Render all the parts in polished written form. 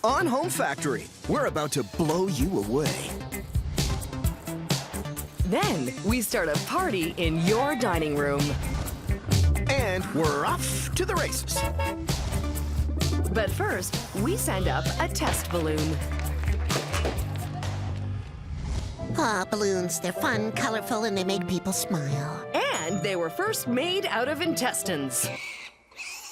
on Home Factory. We're about to blow you away. Then we start a party in your dining room. And we're off to the races. But first, we send up a test balloon. Aw, balloons. They're fun, colorful, and they make people smile. And they were first made out of intestines.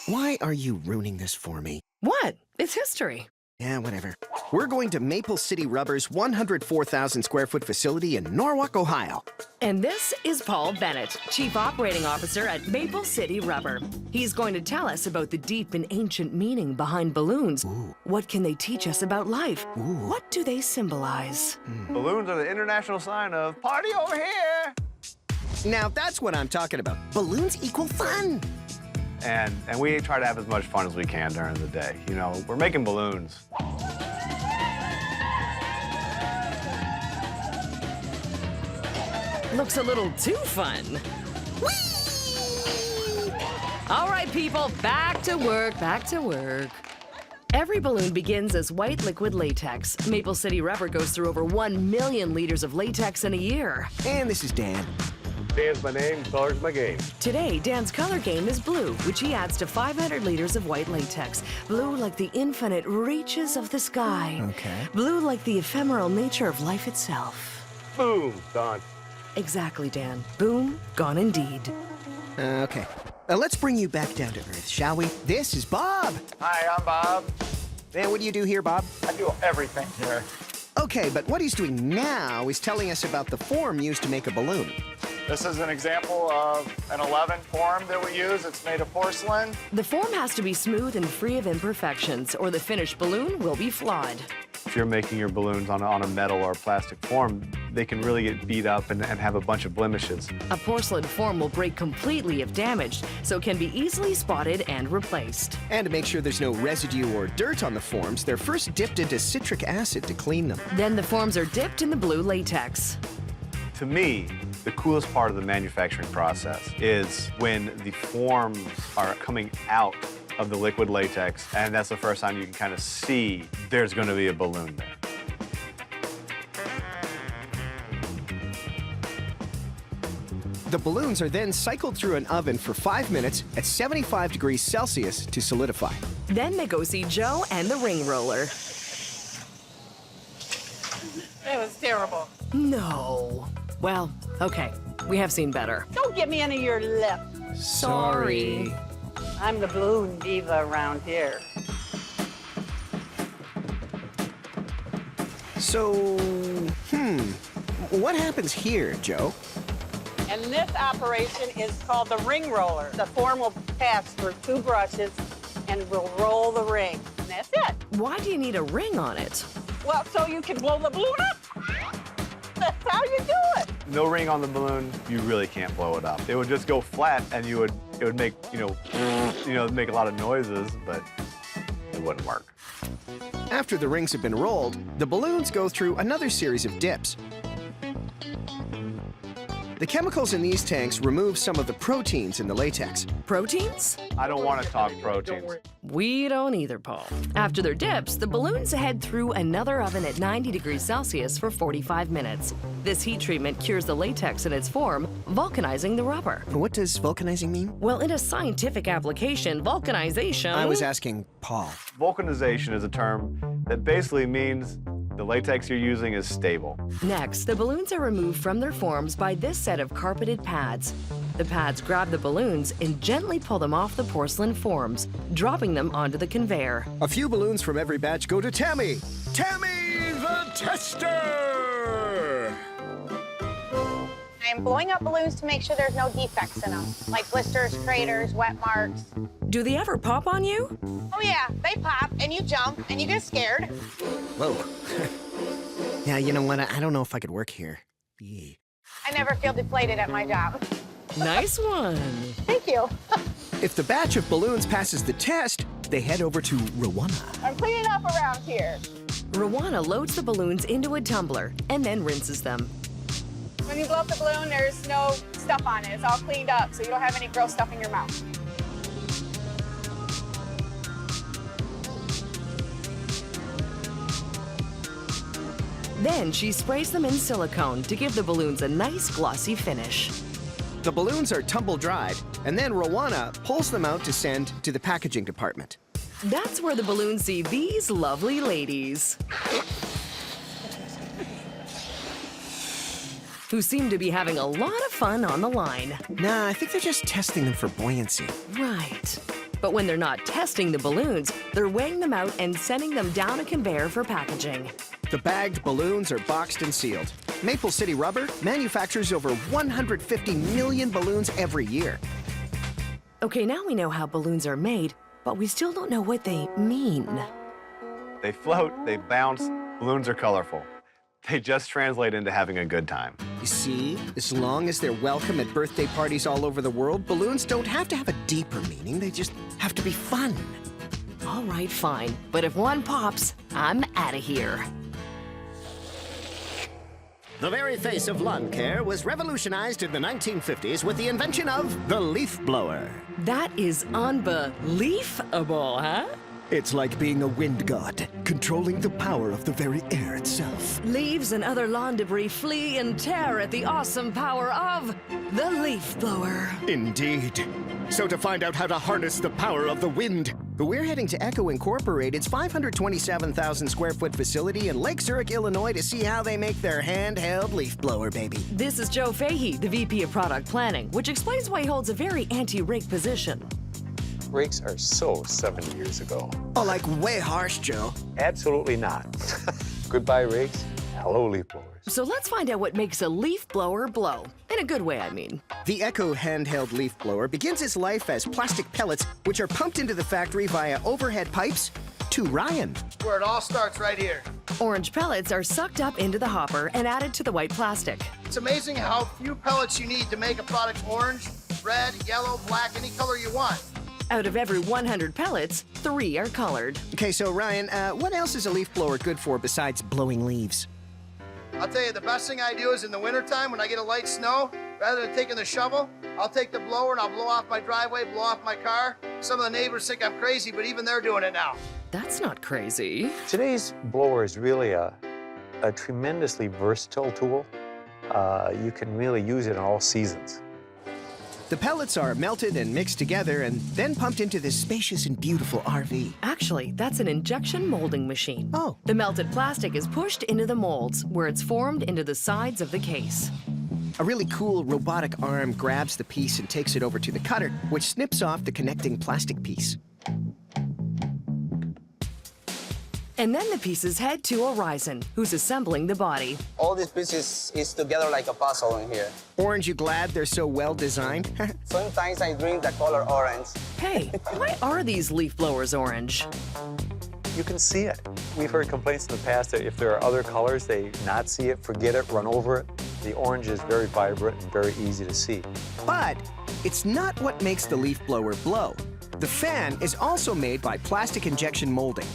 Why are you ruining this for me? What? It's history. Yeah, whatever. We're going to Maple City Rubber's 104,000 square foot facility in Norwalk, Ohio. And this is Paul Bennett, Chief Operating Officer at Maple City Rubber. He's going to tell us about the deep and ancient meaning behind balloons. Ooh. What can they teach us about life? Ooh. What do they symbolize? Balloons are the international sign of party over here. Now that's what I'm talking about. Balloons equal fun. And we try to have as much fun as we can during the day. You know, we're making balloons. Looks a little too fun. Whee! All right, people, back to work, back to work. Every balloon begins as white liquid latex. Maple City Rubber goes through over 1 million liters of latex in a year. And this is Dan. Dan's my name, color's my game. Today, Dan's color game is blue, which he adds to 500 liters of white latex. Blue like the infinite reaches of the sky. Okay. Blue like the ephemeral nature of life itself. Boom, done. Exactly, Dan. Boom, gone indeed. Okay. Let's bring you back down to earth, shall we? This is Bob. Hi, I'm Bob. And what do you do here, Bob? I do everything here. Okay, but what he's doing now is telling us about the form used to make a balloon. This is an example of an 11 form that we use. It's made of porcelain. The form has to be smooth and free of imperfections, or the finished balloon will be flawed. If you're making your balloons on a metal or plastic form, they can really get beat up and have a bunch of blemishes. A porcelain form will break completely if damaged, so can be easily spotted and replaced. And to make sure there's no residue or dirt on the forms, they're first dipped into citric acid to clean them. Then the forms are dipped in the blue latex. To me, the coolest part of the manufacturing process is when the forms are coming out of the liquid latex, and that's the first time you can kind of see there's going to be a balloon there. The balloons are then cycled through an oven for 5 minutes at 75 degrees Celsius to solidify. Then they go see Joe and the ring roller. It was terrible. No. Well, okay. We have seen better. Don't get me under your lip. Sorry. I'm the balloon diva around here. So, what happens here, Joe? And this operation is called the ring roller. The form will pass through 2 brushes and we'll roll the ring. And that's it. Why do you need a ring on it? Well, so you can blow the balloon up. That's how you do it. No ring on the balloon, you really can't blow it up. It would just go flat, and it would make make a lot of noises, but it wouldn't work. After the rings have been rolled, the balloons go through another series of dips. The chemicals in these tanks remove some of the proteins in the latex. Proteins? I don't want to talk proteins. We don't either, Paul. After their dips, the balloons head through another oven at 90 degrees Celsius for 45 minutes. This heat treatment cures the latex in its form, vulcanizing the rubber. What does vulcanizing mean? Well, in a scientific application, vulcanization... I was asking Paul. Vulcanization is a term that basically means the latex you're using is stable. Next, the balloons are removed from their forms by this set of carpeted pads. The pads grab the balloons and gently pull them off the porcelain forms, dropping them onto the conveyor. A few balloons from every batch go to Tammy. Tammy the Tester! I'm blowing up balloons to make sure there's no defects in them, like blisters, craters, wet marks. Do they ever pop on you? Oh yeah, they pop, and you jump, and you get scared. Whoa. Yeah, you know what? I don't know if I could work here. Yeah. I never feel deflated at my job. Nice one. Thank you. If the batch of balloons passes the test, they head over to Rwanda. I'm cleaning up around here. Rwana loads the balloons into a tumbler and then rinses them. When you blow up the balloon, there's no stuff on it. It's all cleaned up, so you don't have any gross stuff in your mouth. Then she sprays them in silicone to give the balloons a nice glossy finish. The balloons are tumble-dried, and then Rowana pulls them out to send to the packaging department. That's where the balloons see these lovely ladies, who seem to be having a lot of fun on the line. Nah, I think they're just testing them for buoyancy. Right. But when they're not testing the balloons, they're weighing them out and sending them down a conveyor for packaging. The bagged balloons are boxed and sealed. Maple City Rubber manufactures over 150 million balloons every year. Okay, now we know how balloons are made, but we still don't know what they mean. They float, they bounce, balloons are colorful. They just translate into having a good time. You see, as long as they're welcome at birthday parties all over the world, balloons don't have to have a deeper meaning. They just have to be fun. All right, fine. But if one pops, I'm out of here. The very face of lawn care was revolutionized in the 1950s with the invention of the leaf blower. That is unbelievable, huh? It's like being a wind god, controlling the power of the very air itself. Leaves and other lawn debris flee and tear at the awesome power of the leaf blower. Indeed. So to find out how to harness the power of the wind, we're heading to Echo Incorporated's 527,000 square foot facility in Lake Zurich, Illinois to see how they make their handheld leaf blower, baby. This is Joe Fahey, the VP of Product Planning, which explains why he holds a very anti-rake position. Rakes are so 70 years ago. Oh, like way harsh, Joe. Absolutely not. Goodbye rakes, hello leaf blowers. So let's find out what makes a leaf blower blow. In a good way, I mean. The Echo handheld leaf blower begins its life as plastic pellets, which are pumped into the factory via overhead pipes to Ryan. Where it all starts right here. Orange pellets are sucked up into the hopper and added to the white plastic. It's amazing how few pellets you need to make a product orange, red, yellow, black, any color you want. Out of every 100 pellets, 3 are colored. Okay, so Ryan, what else is a leaf blower good for besides blowing leaves? I'll tell you, the best thing I do is in the wintertime when I get a light snow, rather than taking the shovel, I'll take the blower and I'll blow off my driveway, blow off my car. Some of the neighbors think I'm crazy, but even they're doing it now. That's not crazy. Today's blower is really a tremendously versatile tool. You can really use it in all seasons. The pellets are melted and mixed together and then pumped into this spacious and beautiful RV. Actually, that's an injection molding machine. Oh. The melted plastic is pushed into the molds, where it's formed into the sides of the case. A really cool robotic arm grabs the piece and takes it over to the cutter, which snips off the connecting plastic piece. And then the pieces head to Horizon, who's assembling the body. All these pieces is together like a puzzle in here. Orange, you glad they're so well designed? Sometimes I drink the color orange. Hey, why are these leaf blowers orange? You can see it. We've heard complaints in the past that if there are other colors, they not see it, forget it, run over it. The orange is very vibrant and very easy to see. But it's not what makes the leaf blower blow. The fan is also made by plastic injection molding.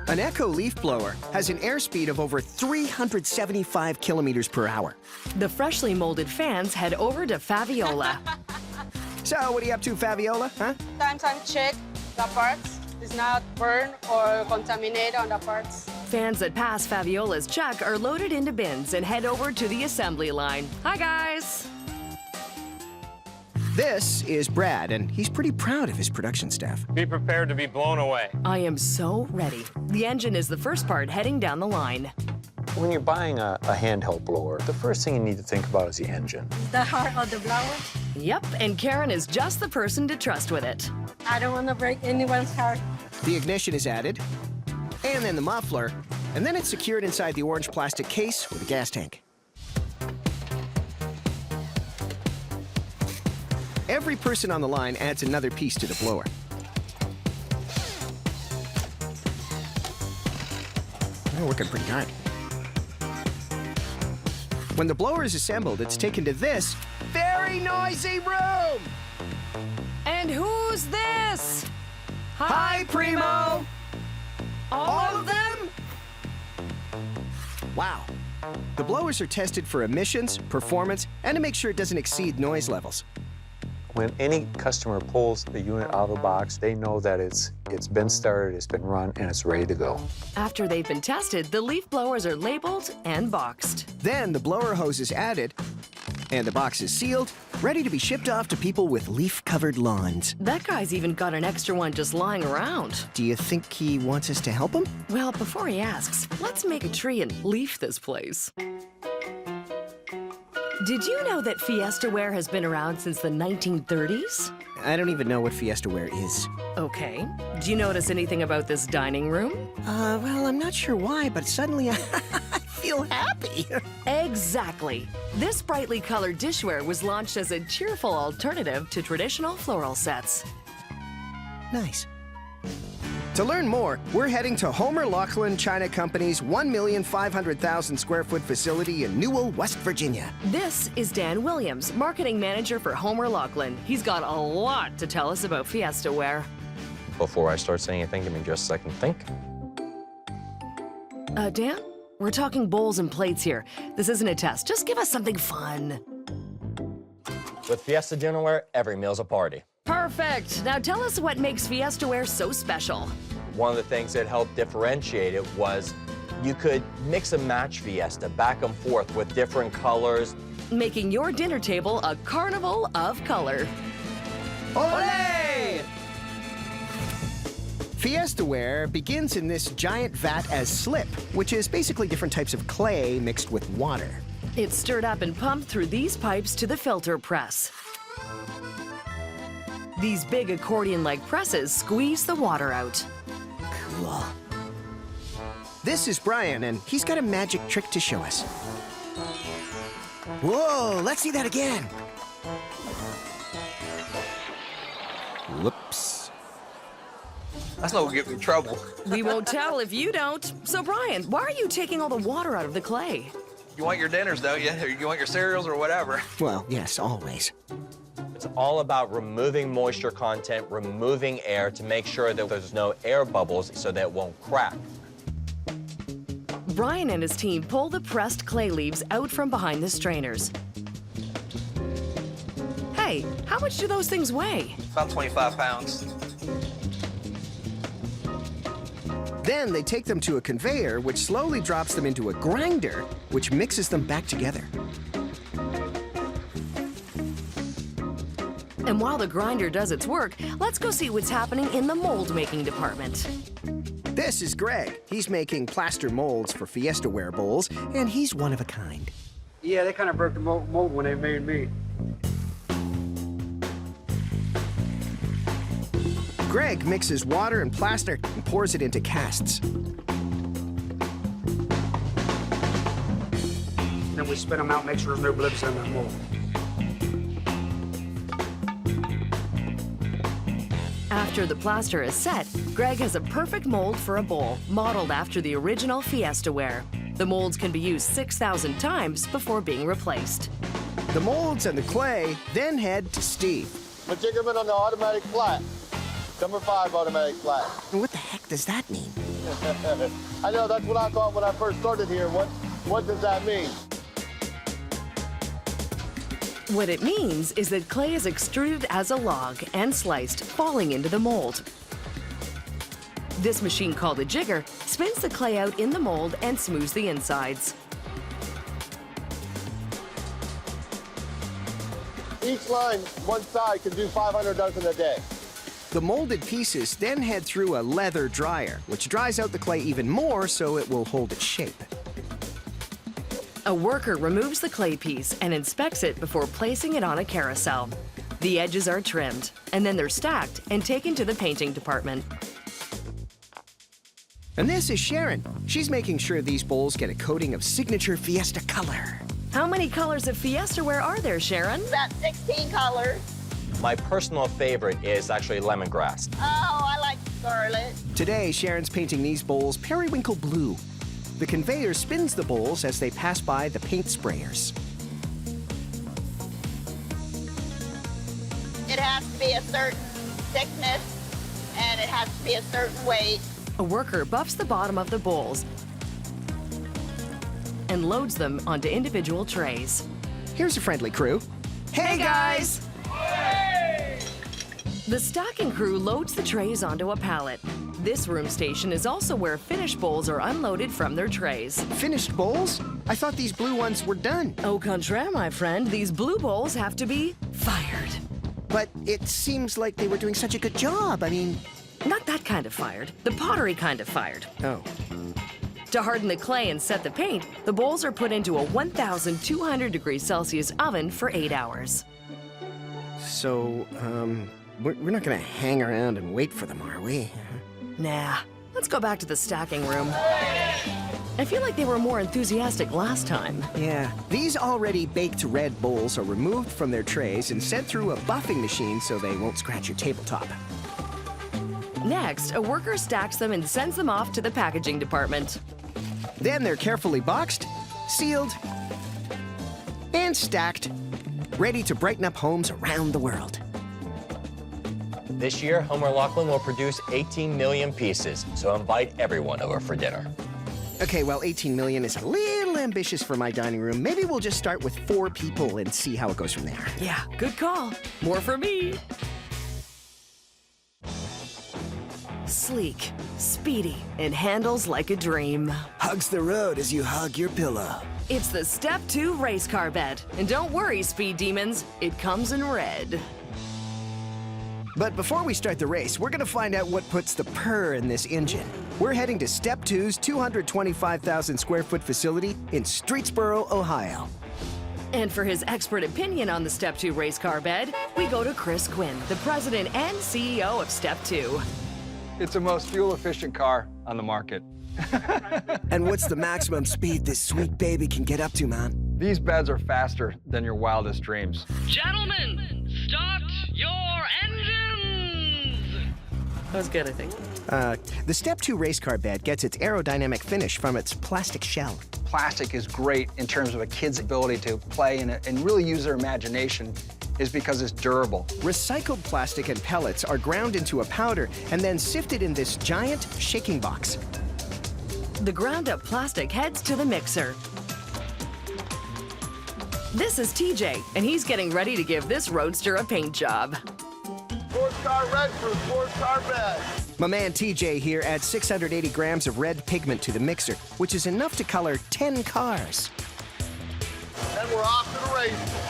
An Echo leaf blower has an airspeed of over 375 kilometers per hour. The freshly molded fans head over to Faviola. So, what are you up to, Faviola, huh? Sometimes check the parts. It's not burned or contaminated on the parts. Fans that pass Faviola's check are loaded into bins and head over to the assembly line. Hi, guys. This is Brad, and he's pretty proud of his production staff. Be prepared to be blown away. I am so ready. The engine is the first part heading down the line. When you're buying a handheld blower, the first thing you need to think about is the engine. The heart of the blower. Yep, and Karen is just the person to trust with it. I don't want to break anyone's heart. The ignition is added, and then the muffler, and then it's secured inside the orange plastic case with a gas tank. Every person on the line adds another piece to the blower. They're working pretty hard. When the blower is assembled, it's taken to this very noisy room. And who's this? Hi, Primo! All of them? Wow. The blowers are tested for emissions, performance, and to make sure it doesn't exceed noise levels. When any customer pulls the unit out of the box, they know that it's been started, it's been run, and it's ready to go. After they've been tested, the leaf blowers are labeled and boxed. Then the blower hose is added, and the box is sealed, ready to be shipped off to people with leaf-covered lawns. That guy's even got an extra one just lying around. Do you think he wants us to help him? Well, before he asks, let's make a tree and leaf this place. Did you know that Fiesta Ware has been around since the 1930s? I don't even know what Fiesta Ware is. Okay. Do you notice anything about this dining room? Well, I'm not sure why, but suddenly I feel happy. Exactly. This brightly colored dishware was launched as a cheerful alternative to traditional floral sets. Nice. To learn more, we're heading to Homer Laughlin China Company's 1,500,000 square foot facility in Newell, West Virginia. This is Dan Williams, marketing manager for Homer Laughlin. He's got a lot to tell us about Fiesta Ware. Before I start saying anything, give me just a second to think. Dan, we're talking bowls and plates here. This isn't a test. Just give us something fun. With Fiesta Dinnerware, every meal's a party. Perfect. Now tell us what makes Fiesta Ware so special. One of the things that helped differentiate it was you could mix and match Fiesta back and forth with different colors. Making your dinner table a carnival of color. Olé! Fiesta Ware begins in this giant vat as slip, which is basically different types of clay mixed with water. It's stirred up and pumped through these pipes to the filter press. These big accordion-like presses squeeze the water out. Cool. This is Brian, and he's got a magic trick to show us. Whoa, let's see that again. Whoops. That's not gonna get me in trouble. We won't tell if you don't. So, Brian, why are you taking all the water out of the clay? You want your dinners, don't you? Or you want your cereals or whatever. Well, yes, always. It's all about removing moisture content, removing air to make sure that there's no air bubbles so that it won't crack. Brian and his team pull the pressed clay leaves out from behind the strainers. Hey, how much do those things weigh? About 25 pounds. Then they take them to a conveyor, which slowly drops them into a grinder, which mixes them back together. And while the grinder does its work, let's go see what's happening in the mold-making department. This is Greg. He's making plaster molds for Fiesta Ware bowls, and he's one of a kind. Yeah, they kind of broke the mold when they made me. Greg mixes water and plaster and pours it into casts. Then we spin them out, make sure there's no blips in that mold. After the plaster is set, Greg has a perfect mold for a bowl, modeled after the original Fiesta Ware. The molds can be used 6,000 times before being replaced. The molds and the clay then head to Steve. Jiggerman on the automatic flat. Number 5 automatic flat. And what the heck does that mean? I know, that's what I thought when I first started here. What does that mean? What it means is that clay is extruded as a log and sliced, falling into the mold. This machine, called a jigger, spins the clay out in the mold and smooths the insides. Each line, one side, can do 500 dozen a day. The molded pieces then head through a leather dryer, which dries out the clay even more so it will hold its shape. A worker removes the clay piece and inspects it before placing it on a carousel. The edges are trimmed, and then they're stacked and taken to the painting department. And this is Sharon. She's making sure these bowls get a coating of signature Fiesta color. How many colors of Fiesta Ware are there, Sharon? About 16 colors. My personal favorite is actually lemongrass. Oh, I like scarlet. Today, Sharon's painting these bowls periwinkle blue. The conveyor spins the bowls as they pass by the paint sprayers. It has to be a certain thickness, and it has to be a certain weight. A worker buffs the bottom of the bowls and loads them onto individual trays. Here's a friendly crew. Hey, guys! Hey! The stocking crew loads the trays onto a pallet. This room station is also where finished bowls are unloaded from their trays. Finished bowls? I thought these blue ones were done. Au contraire, my friend, these blue bowls have to be fired. But it seems like they were doing such a good job. I mean... Not that kind of fired, the pottery kind of fired. Oh. To harden the clay and set the paint, the bowls are put into a 1,200 degrees Celsius oven for 8 hours. So, we're not gonna hang around and wait for them, are we? Nah, let's go back to the stacking room. I feel like they were more enthusiastic last time. Yeah. These already baked red bowls are removed from their trays and sent through a buffing machine so they won't scratch your tabletop. Next, a worker stacks them and sends them off to the packaging department. Then they're carefully boxed, sealed, and stacked, ready to brighten up homes around the world. This year, Homer Laughlin will produce 18 million pieces, so invite everyone over for dinner. Okay, well, 18 million is a little ambitious for my dining room. Maybe we'll just start with 4 people and see how it goes from there. Yeah, good call. More for me. Sleek, speedy, and handles like a dream. Hugs the road as you hug your pillow. It's the Step 2 race car bed. And don't worry, speed demons, it comes in red. But before we start the race, we're gonna find out what puts the purr in this engine. We're heading to Step 2's 225,000 square foot facility in Streetsboro, Ohio. And for his expert opinion on the Step 2 race car bed, we go to Chris Quinn, the president and CEO of Step 2. It's the most fuel-efficient car on the market. And what's the maximum speed this sweet baby can get up to, man? These beds are faster than your wildest dreams. Gentlemen, start your engines! That was good, I think. The Step 2 race car bed gets its aerodynamic finish from its plastic shell. Plastic is great in terms of a kid's ability to play in it and really use their imagination is because it's durable. Recycled plastic and pellets are ground into a powder and then sifted in this giant shaking box. The ground-up plastic heads to the mixer. This is TJ, and he's getting ready to give this roadster a paint job. Sports car red for sports car red. My man TJ here adds 680 grams of red pigment to the mixer, which is enough to color 10 cars. Then we're off to the race.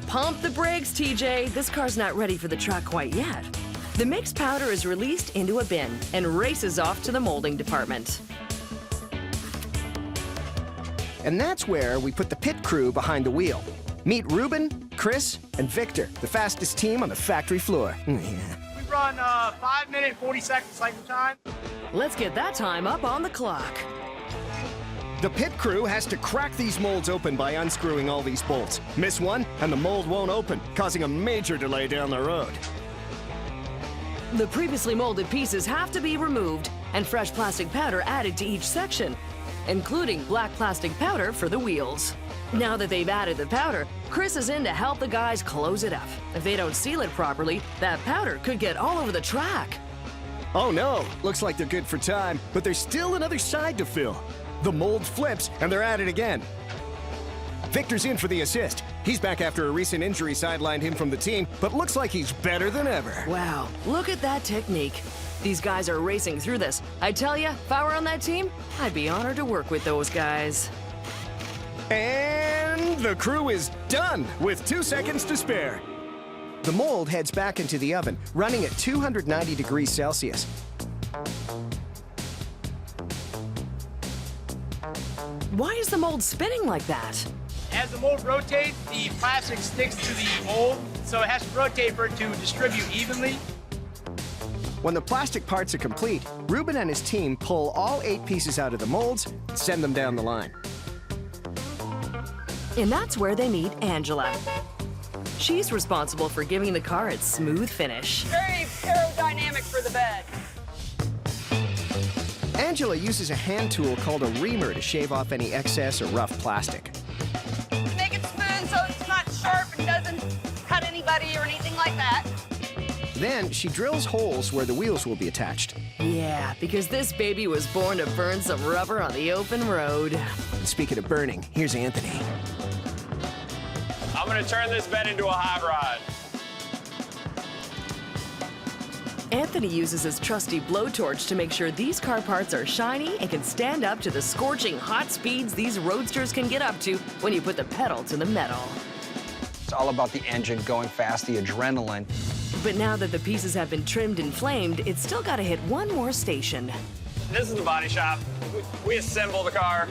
Pump the brakes, TJ. This car's not ready for the track quite yet. The mixed powder is released into a bin and races off to the molding department. And that's where we put the pit crew behind the wheel. Meet Ruben, Chris, and Victor, the fastest team on the factory floor. We run 5 minute, 40-second cycle time. Let's get that time up on the clock. The pit crew has to crack these molds open by unscrewing all these bolts. Miss one, and the mold won't open, causing a major delay down the road. The previously molded pieces have to be removed and fresh plastic powder added to each section, including black plastic powder for the wheels. Now that they've added the powder, Chris is in to help the guys close it up. If they don't seal it properly, that powder could get all over the track. Oh no, looks like they're good for time, but there's still another side to fill. The mold flips, and they're at it again. Victor's in for the assist. He's back after a recent injury sidelined him from the team, but looks like he's better than ever. Wow, look at that technique. These guys are racing through this. I tell ya, if I were on that team, I'd be honored to work with those guys. And the crew is done with 2 seconds to spare. The mold heads back into the oven, running at 290 degrees Celsius. Why is the mold spinning like that? As the mold rotates, the plastic sticks to the mold, so it has to rotate for it to distribute evenly. When the plastic parts are complete, Ruben and his team pull all 8 pieces out of the molds and send them down the line. And that's where they meet Angela. She's responsible for giving the car its smooth finish. Very aerodynamic for the bed. Angela uses a hand tool called a reamer to shave off any excess or rough plastic. Make it smooth so it's not sharp and doesn't cut anybody or anything like that. Then she drills holes where the wheels will be attached. Yeah, because this baby was born to burn some rubber on the open road. And speaking of burning, here's Anthony. I'm gonna turn this bed into a hot rod. Anthony uses his trusty blowtorch to make sure these car parts are shiny and can stand up to the scorching hot speeds these roadsters can get up to when you put the pedal to the metal. It's all about the engine going fast, the adrenaline. But now that the pieces have been trimmed and flamed, it's still got to hit one more station. This is the body shop. We assemble the car.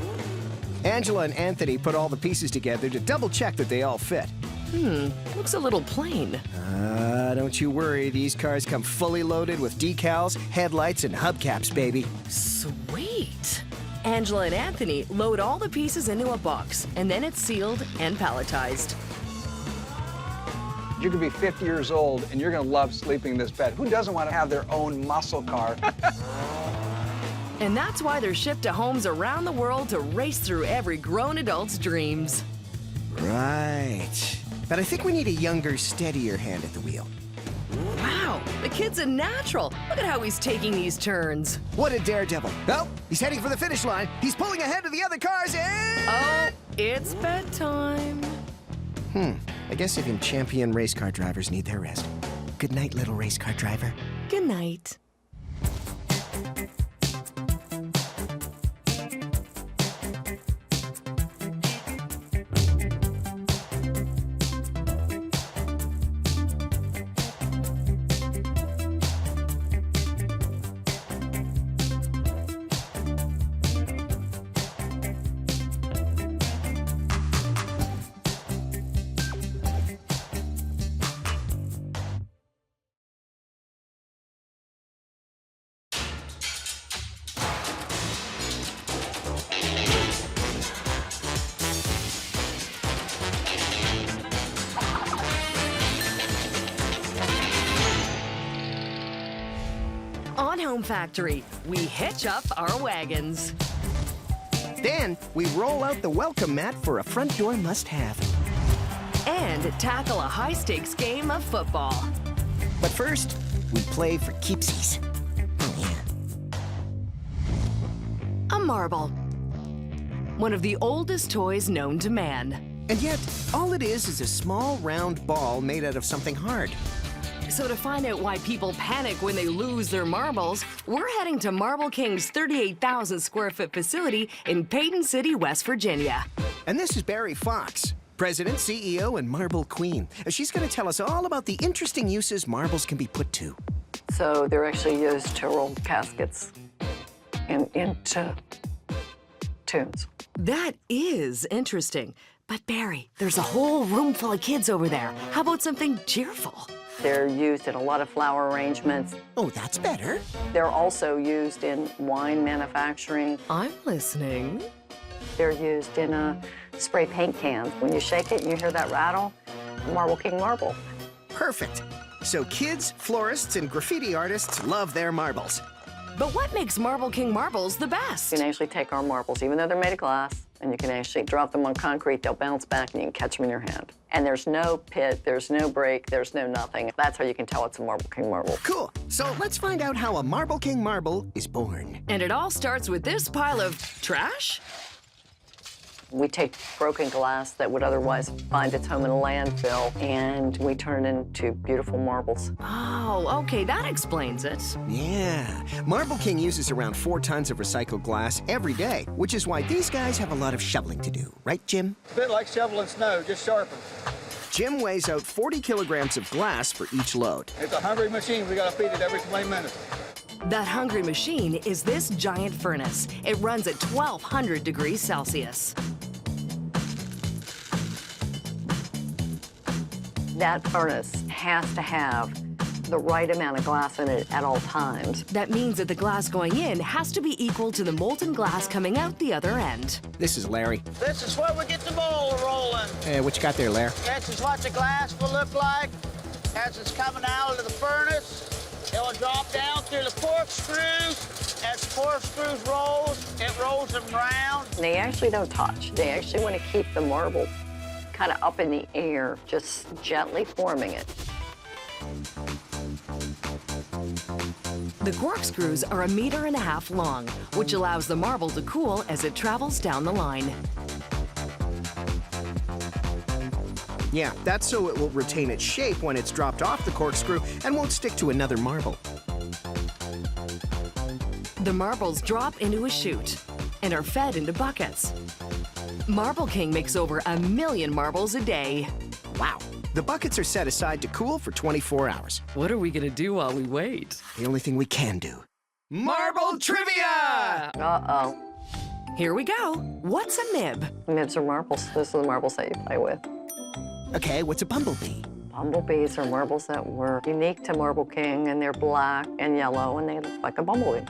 Angela and Anthony put all the pieces together to double check that they all fit. Looks a little plain. Don't you worry. These cars come fully loaded with decals, headlights, and hubcaps, baby. Sweet. Angela and Anthony load all the pieces into a box, and then it's sealed and palletized. You could be 50 years old, and you're going to love sleeping in this bed. Who doesn't want to have their own muscle car? And that's why they're shipped to homes around the world to race through every grown adult's dreams. Right. But I think we need a younger, steadier hand at the wheel. Wow, the kid's a natural. Look at how he's taking these turns. What a daredevil. Oh, he's heading for the finish line. He's pulling ahead of the other cars and... Oh, it's bedtime. I guess even champion race car drivers need their rest. Good night, little race car driver. Good night. On Home Factory, we hitch up our wagons. Then we roll out the welcome mat for a front door must-have. And tackle a high-stakes game of football. But first, we play for keepsies. Oh, yeah. A marble. One of the oldest toys known to man. And yet, all it is a small, round ball made out of something hard. So to find out why people panic when they lose their marbles, we're heading to Marble King's 38,000 square foot facility in Payton City, West Virginia. And this is Barry Fox, President, CEO, and Marble Queen. She's going to tell us all about the interesting uses marbles can be put to. So they're actually used to roll caskets into tombs. That is interesting. But Barry, there's a whole room full of kids over there. How about something cheerful? They're used in a lot of flower arrangements. Oh, that's better. They're also used in wine manufacturing. I'm listening. They're used in spray paint cans. When you shake it and you hear that rattle, Marble King marble. Perfect. So kids, florists, and graffiti artists love their marbles. But what makes Marble King marbles the best? You can actually take our marbles, even though they're made of glass, and you can actually drop them on concrete, they'll bounce back, and you can catch them in your hand. And there's no pit, there's no break, there's no nothing. That's how you can tell it's a Marble King marble. Cool. So let's find out how a Marble King marble is born. And it all starts with this pile of trash? We take broken glass that would otherwise find its home in a landfill, and we turn it into beautiful marbles. Oh, okay, that explains it. Yeah. Marble King uses around 4 tons of recycled glass every day, which is why these guys have a lot of shoveling to do. Right, Jim? A bit like shoveling snow, just sharpened. Jim weighs out 40 kilograms of glass for each load. It's a hungry machine. We gotta feed it every 20 minutes. That hungry machine is this giant furnace. It runs at 1,200 degrees Celsius. That furnace has to have the right amount of glass in it at all times. That means that the glass going in has to be equal to the molten glass coming out the other end. This is Larry. This is where we get the bowl rolling. What you got there, Larry? This is what the glass will look like as it's coming out of the furnace. It will drop down through the corkscrews. As the corkscrews rolls, it rolls them round. They actually don't touch. They actually want to keep the marble kind of up in the air, just gently forming it. The corkscrews are 1.5 meters long, which allows the marble to cool as it travels down the line. Yeah, that's so it will retain its shape when it's dropped off the corkscrew and won't stick to another marble. The marbles drop into a chute and are fed into buckets. Marble King makes over 1 million marbles a day. Wow. The buckets are set aside to cool for 24 hours. What are we gonna do while we wait? The only thing we can do. Marble trivia! Uh-oh. Here we go. What's a nib? Nibs are marbles. Those are the marbles that you play with. Okay, what's a bumblebee? Bumblebees are marbles that were unique to Marble King, and they're black and yellow, and they look like a bumblebee.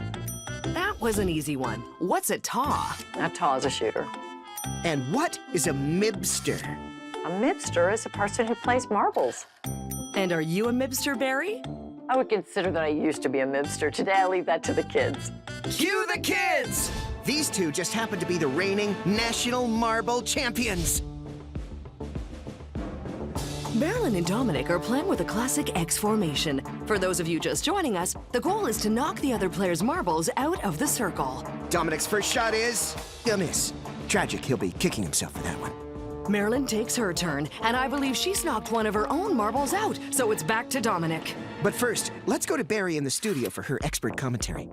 That was an easy one. What's a taw? A taw is a shooter. And what is a mibster? A mibster is a person who plays marbles. And are you a mibster, Barry? I would consider that I used to be a mibster. Today, I leave that to the kids. Cue the kids! These two just happen to be the reigning national marble champions. Marilyn and Dominic are playing with a classic X formation. For those of you just joining us, the goal is to knock the other player's marbles out of the circle. Dominic's first shot is a miss. Tragic, he'll be kicking himself for that one. Marilyn takes her turn, and I believe she's knocked one of her own marbles out, so it's back to Dominic. But first, let's go to Barry in the studio for her expert commentary.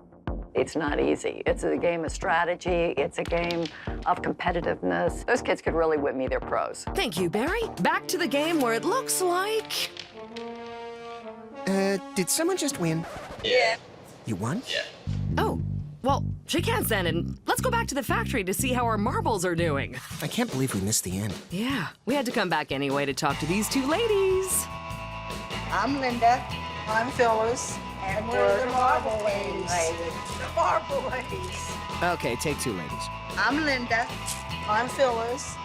It's not easy. It's a game of strategy. It's a game of competitiveness. Those kids could really whip me. They're pros. Thank you, Barry. Back to the game where it looks like... Did someone just win? Yeah. You won? Yeah. Oh, well, shake hands then, and let's go back to the factory to see how our marbles are doing. I can't believe we missed the end. Yeah, we had to come back anyway to talk to these two ladies. I'm Linda. I'm Phyllis. And we're the Marble Ladies. The Marble Ladies. Okay, take two, ladies. I'm Linda. I'm Phyllis.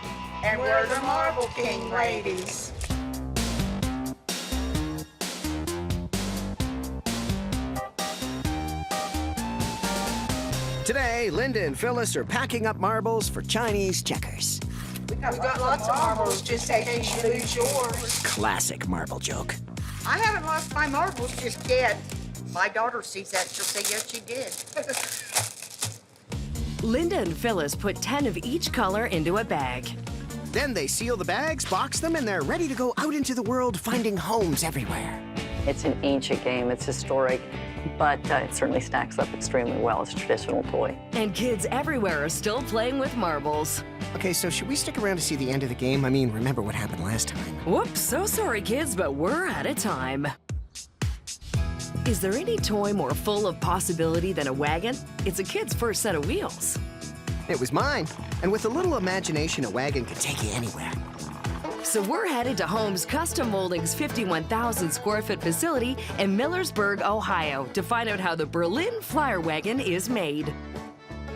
And we're the Marble King Ladies. Today, Linda and Phyllis are packing up marbles for Chinese checkers. We got lots of marbles just in case you lose yours. Classic marble joke. I haven't lost my marbles just yet. My daughter sees that, she'll say, yes, you did. Linda and Phyllis put 10 of each color into a bag. Then they seal the bags, box them, and they're ready to go out into the world finding homes everywhere. It's an ancient game. It's historic, but it certainly stacks up extremely well as a traditional toy. And kids everywhere are still playing with marbles. Okay, so should we stick around to see the end of the game? I mean, remember what happened last time. Whoops, so sorry, kids, but we're out of time. Is there any toy more full of possibility than a wagon? It's a kid's first set of wheels. It was mine. And with a little imagination, a wagon could take you anywhere. So we're headed to Home's Custom Molding's 51,000 square foot facility in Millersburg, Ohio, to find out how the Berlin Flyer wagon is made.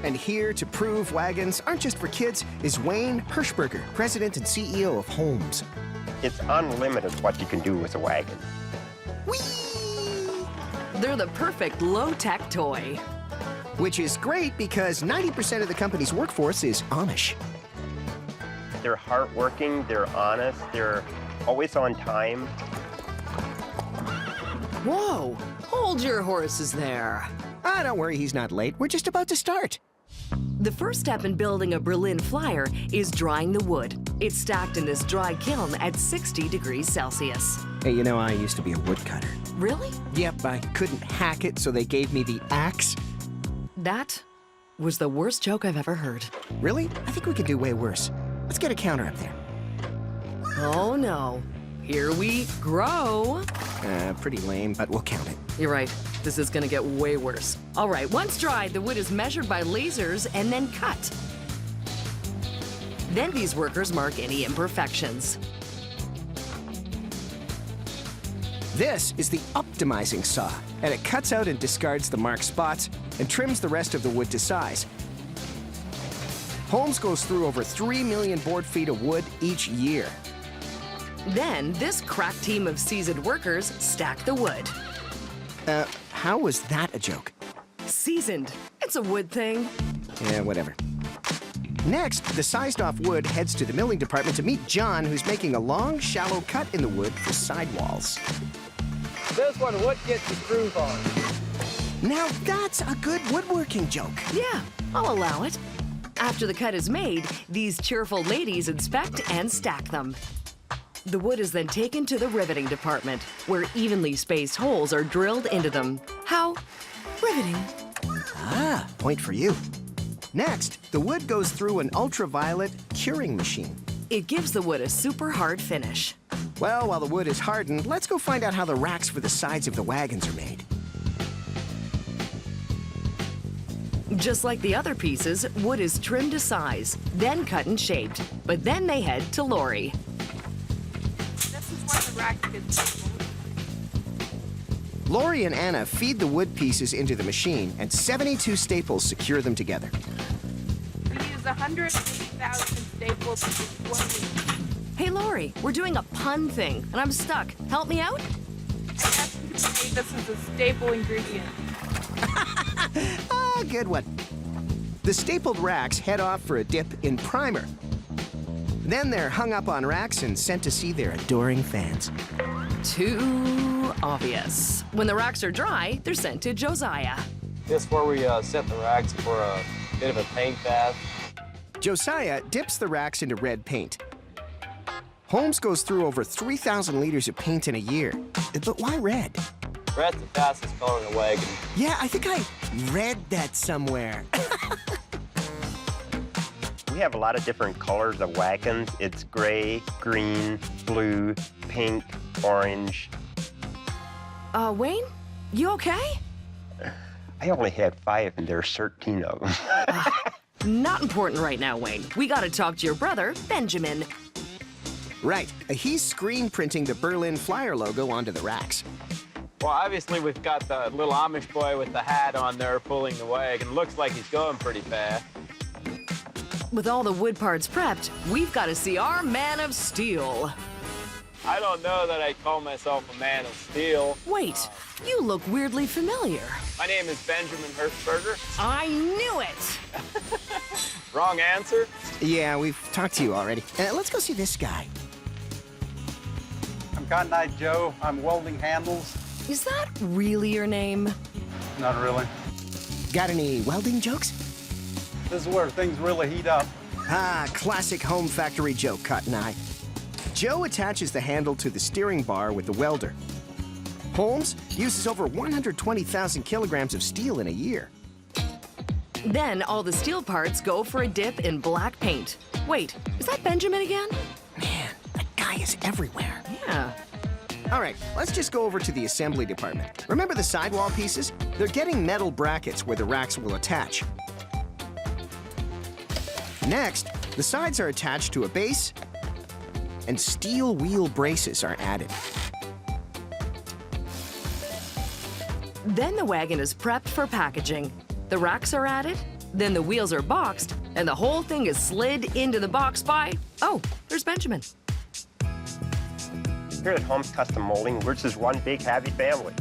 And here to prove wagons aren't just for kids is Wayne Hirschberger, president and CEO of Holmes. It's unlimited what you can do with a wagon. Whee! They're the perfect low-tech toy. Which is great because 90% of the company's workforce is Amish. They're hardworking, they're honest, they're always on time. Whoa, hold your horses there. Ah, don't worry, he's not late. We're just about to start. The first step in building a Berlin Flyer is drying the wood. It's stacked in this dry kiln at 60 degrees Celsius. Hey, you know, I used to be a woodcutter. Really? Yep, I couldn't hack it, so they gave me the axe. That was the worst joke I've ever heard. Really? I think we could do way worse. Let's get a counter up there. Oh no. Here we grow. Pretty lame, but we'll count it. You're right. This is gonna get way worse. All right, once dried, the wood is measured by lasers and then cut. Then these workers mark any imperfections. This is the optimizing saw, and it cuts out and discards the marked spots and trims the rest of the wood to size. Holmes goes through over 3 million board feet of wood each year. Then this crack team of seasoned workers stack the wood. How was that a joke? Seasoned. It's a wood thing. Yeah, whatever. Next, the sized-off wood heads to the milling department to meet John, who's making a long, shallow cut in the wood for sidewalls. This one wood gets the groove on. Now that's a good woodworking joke. Yeah, I'll allow it. After the cut is made, these cheerful ladies inspect and stack them. The wood is then taken to the riveting department, where evenly spaced holes are drilled into them. How riveting. Ah, point for you. Next, the wood goes through an ultraviolet curing machine. It gives the wood a super hard finish. Well, while the wood is hardened, let's go find out how the racks for the sides of the wagons are made. Just like the other pieces, wood is trimmed to size, then cut and shaped. But then they head to Lori. This is where the rack gets stapled. Lori and Anna feed the wood pieces into the machine, and 72 staples secure them together. We use 150,000 staples for just 1 week. Hey, Lori, we're doing a pun thing, and I'm stuck. Help me out? I asked you to say this is a staple ingredient. Ah, good one. The stapled racks head off for a dip in primer. Then they're hung up on racks and sent to see their adoring fans. Too obvious. When the racks are dry, they're sent to Josiah. This is where we set the racks for a bit of a paint bath. Josiah dips the racks into red paint. Holmes goes through over 3,000 liters of paint in a year. But why red? Red's the fastest color in a wagon. Yeah, I think I read that somewhere. We have a lot of different colors of wagons. It's gray, green, blue, pink, orange. Wayne, you okay? I only had 5 and there's 13 of them. Not important right now, Wayne. We gotta talk to your brother, Benjamin. Right. He's screen printing the Berlin Flyer logo onto the racks. Well, obviously, we've got the little Amish boy with the hat on there pulling the wagon. Looks like he's going pretty fast. With all the wood parts prepped, we've got to see our man of steel. I don't know that I'd call myself a man of steel. Wait, you look weirdly familiar. My name is Benjamin Hirschberger. I knew it! Wrong answer. Yeah, we've talked to you already. Let's go see this guy. I'm Cotton Eye Joe. I'm welding handles. Is that really your name? Not really. Got any welding jokes? This is where things really heat up. Ah, classic home factory joke, Cotton Eye. Joe attaches the handle to the steering bar with the welder. Holmes uses over 120,000 kilograms of steel in a year. Then all the steel parts go for a dip in black paint. Wait, is that Benjamin again? Man, that guy is everywhere. Yeah. All right, let's just go over to the assembly department. Remember the sidewall pieces? They're getting metal brackets where the racks will attach. Next, the sides are attached to a base, and steel wheel braces are added. Then the wagon is prepped for packaging. The racks are added, then the wheels are boxed, and the whole thing is slid into the box by... Oh, there's Benjamin. Here at Holmes Custom Molding, we're just one big happy family.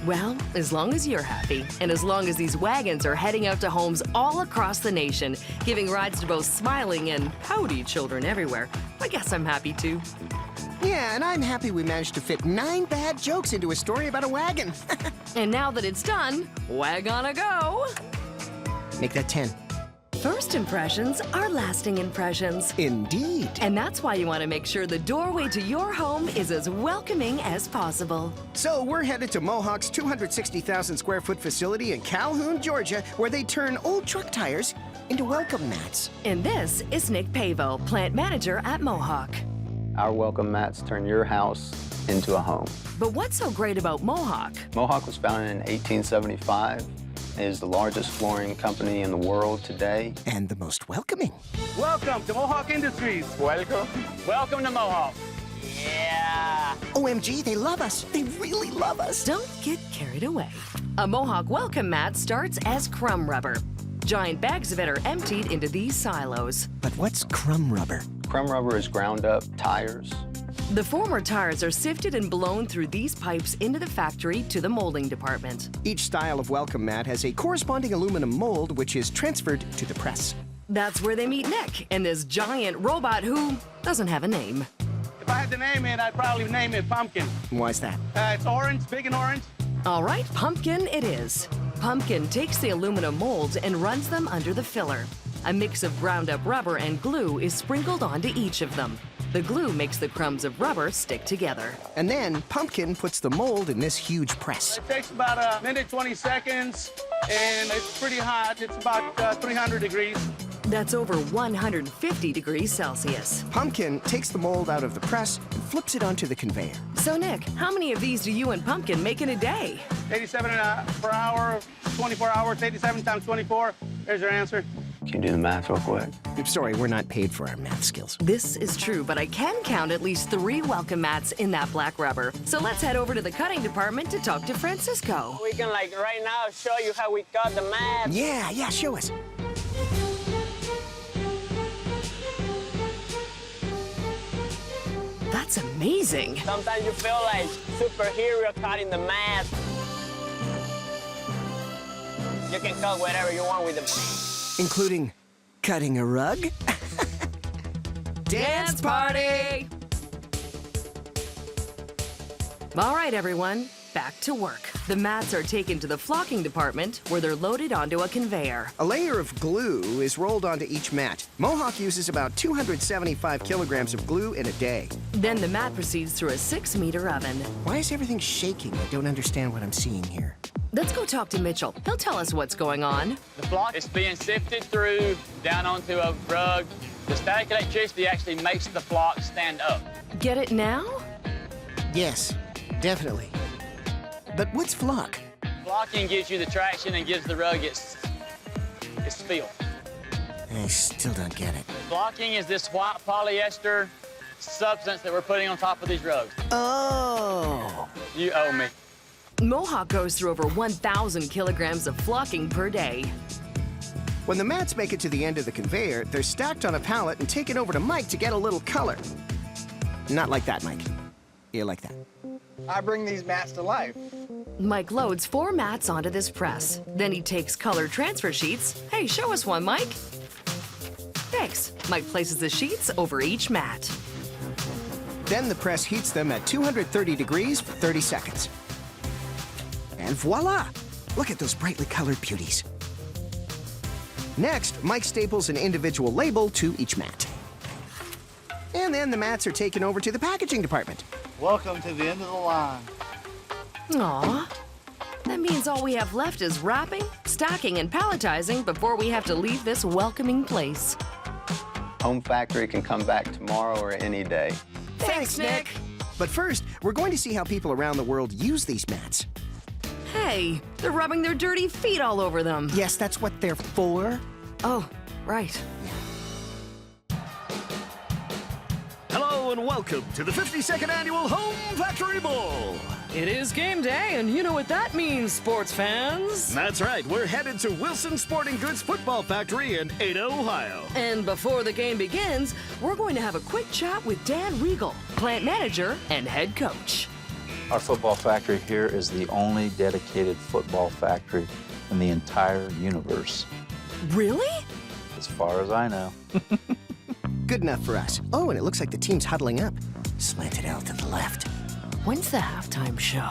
Well, as long as you're happy, and as long as these wagons are heading out to homes all across the nation, giving rides to both smiling and pouty children everywhere, I guess I'm happy too. Yeah, and I'm happy we managed to fit 9 bad jokes into a story about a wagon. And now that it's done, wagonna go! Make that 10. First impressions are lasting impressions. Indeed. And that's why you want to make sure the doorway to your home is as welcoming as possible. So we're headed to Mohawk's 260,000 square foot facility in Calhoun, Georgia, where they turn old truck tires into welcome mats. And this is Nick Pavo, plant manager at Mohawk. Our welcome mats turn your house into a home. But what's so great about Mohawk? Mohawk was founded in 1875. It is the largest flooring company in the world today. And the most welcoming. Welcome to Mohawk Industries. Welcome. Welcome to Mohawk. Yeah. OMG, they love us. They really love us. Don't get carried away. A Mohawk welcome mat starts as crumb rubber. Giant bags of it are emptied into these silos. But what's crumb rubber? Crumb rubber is ground up tires. The former tires are sifted and blown through these pipes into the factory to the molding department. Each style of welcome mat has a corresponding aluminum mold which is transferred to the press. That's where they meet Nick and this giant robot who doesn't have a name. If I had to name it, I'd probably name it Pumpkin. Why's that? It's orange, big and orange. All right, Pumpkin it is. Pumpkin takes the aluminum molds and runs them under the filler. A mix of ground up rubber and glue is sprinkled onto each of them. The glue makes the crumbs of rubber stick together. And then Pumpkin puts the mold in this huge press. It takes about a minute, 20 seconds, and it's pretty hot. It's about 300 degrees. That's over 150 degrees Celsius. Pumpkin takes the mold out of the press and flips it onto the conveyor. So, Nick, how many of these do you and Pumpkin make in a day? 87 per hour, 24 hours, 87 times 24. There's your answer. Can you do the math real quick? I'm sorry, we're not paid for our math skills. This is true, but I can count at least 3 welcome mats in that black rubber. So let's head over to the cutting department to talk to Francisco. We can, like, right now show you how we cut the mats. Yeah, show us. That's amazing. Sometimes you feel like superhero cutting the mat. You can cut whatever you want with the... Including cutting a rug? Dance party! All right, everyone, back to work. The mats are taken to the flocking department where they're loaded onto a conveyor. A layer of glue is rolled onto each mat. Mohawk uses about 275 kilograms of glue in a day. Then the mat proceeds through a 6-meter oven. Why is everything shaking? I don't understand what I'm seeing here. Let's go talk to Mitchell. He'll tell us what's going on. The flock is being sifted through down onto a rug. The static electricity actually makes the flock stand up. Get it now? Yes, definitely. But what's flock? Flocking gives you the traction and gives the rug its feel. I still don't get it. Flocking is this white polyester substance that we're putting on top of these rugs. Oh. You owe me. Mohawk goes through over 1,000 kilograms of flocking per day. When the mats make it to the end of the conveyor, they're stacked on a pallet and taken over to Mike to get a little color. Not like that, Mike. Yeah, like that. I bring these mats to life. Mike loads 4 mats onto this press. Then he takes color transfer sheets. Hey, show us one, Mike. Thanks. Mike places the sheets over each mat. Then the press heats them at 230 degrees for 30 seconds. And voila! Look at those brightly colored beauties. Next, Mike staples an individual label to each mat. And then the mats are taken over to the packaging department. Welcome to the end of the line. Aw. That means all we have left is wrapping, stacking, and palletizing before we have to leave this welcoming place. Home factory can come back tomorrow or any day. Thanks, Nick. But first, we're going to see how people around the world use these mats. Hey, they're rubbing their dirty feet all over them. Yes, that's what they're for. Oh, right. Hello and welcome to the 52nd Annual Home Factory Bowl. It is game day, and you know what that means, sports fans. That's right, we're headed to Wilson Sporting Goods Football Factory in Ada, Ohio. And before the game begins, we're going to have a quick chat with Dan Regal, plant manager and head coach. Our football factory here is the only dedicated football factory in the entire universe. Really? As far as I know. Good enough for us. Oh, and it looks like the team's huddling up. Slanted out to the left. When's the halftime show?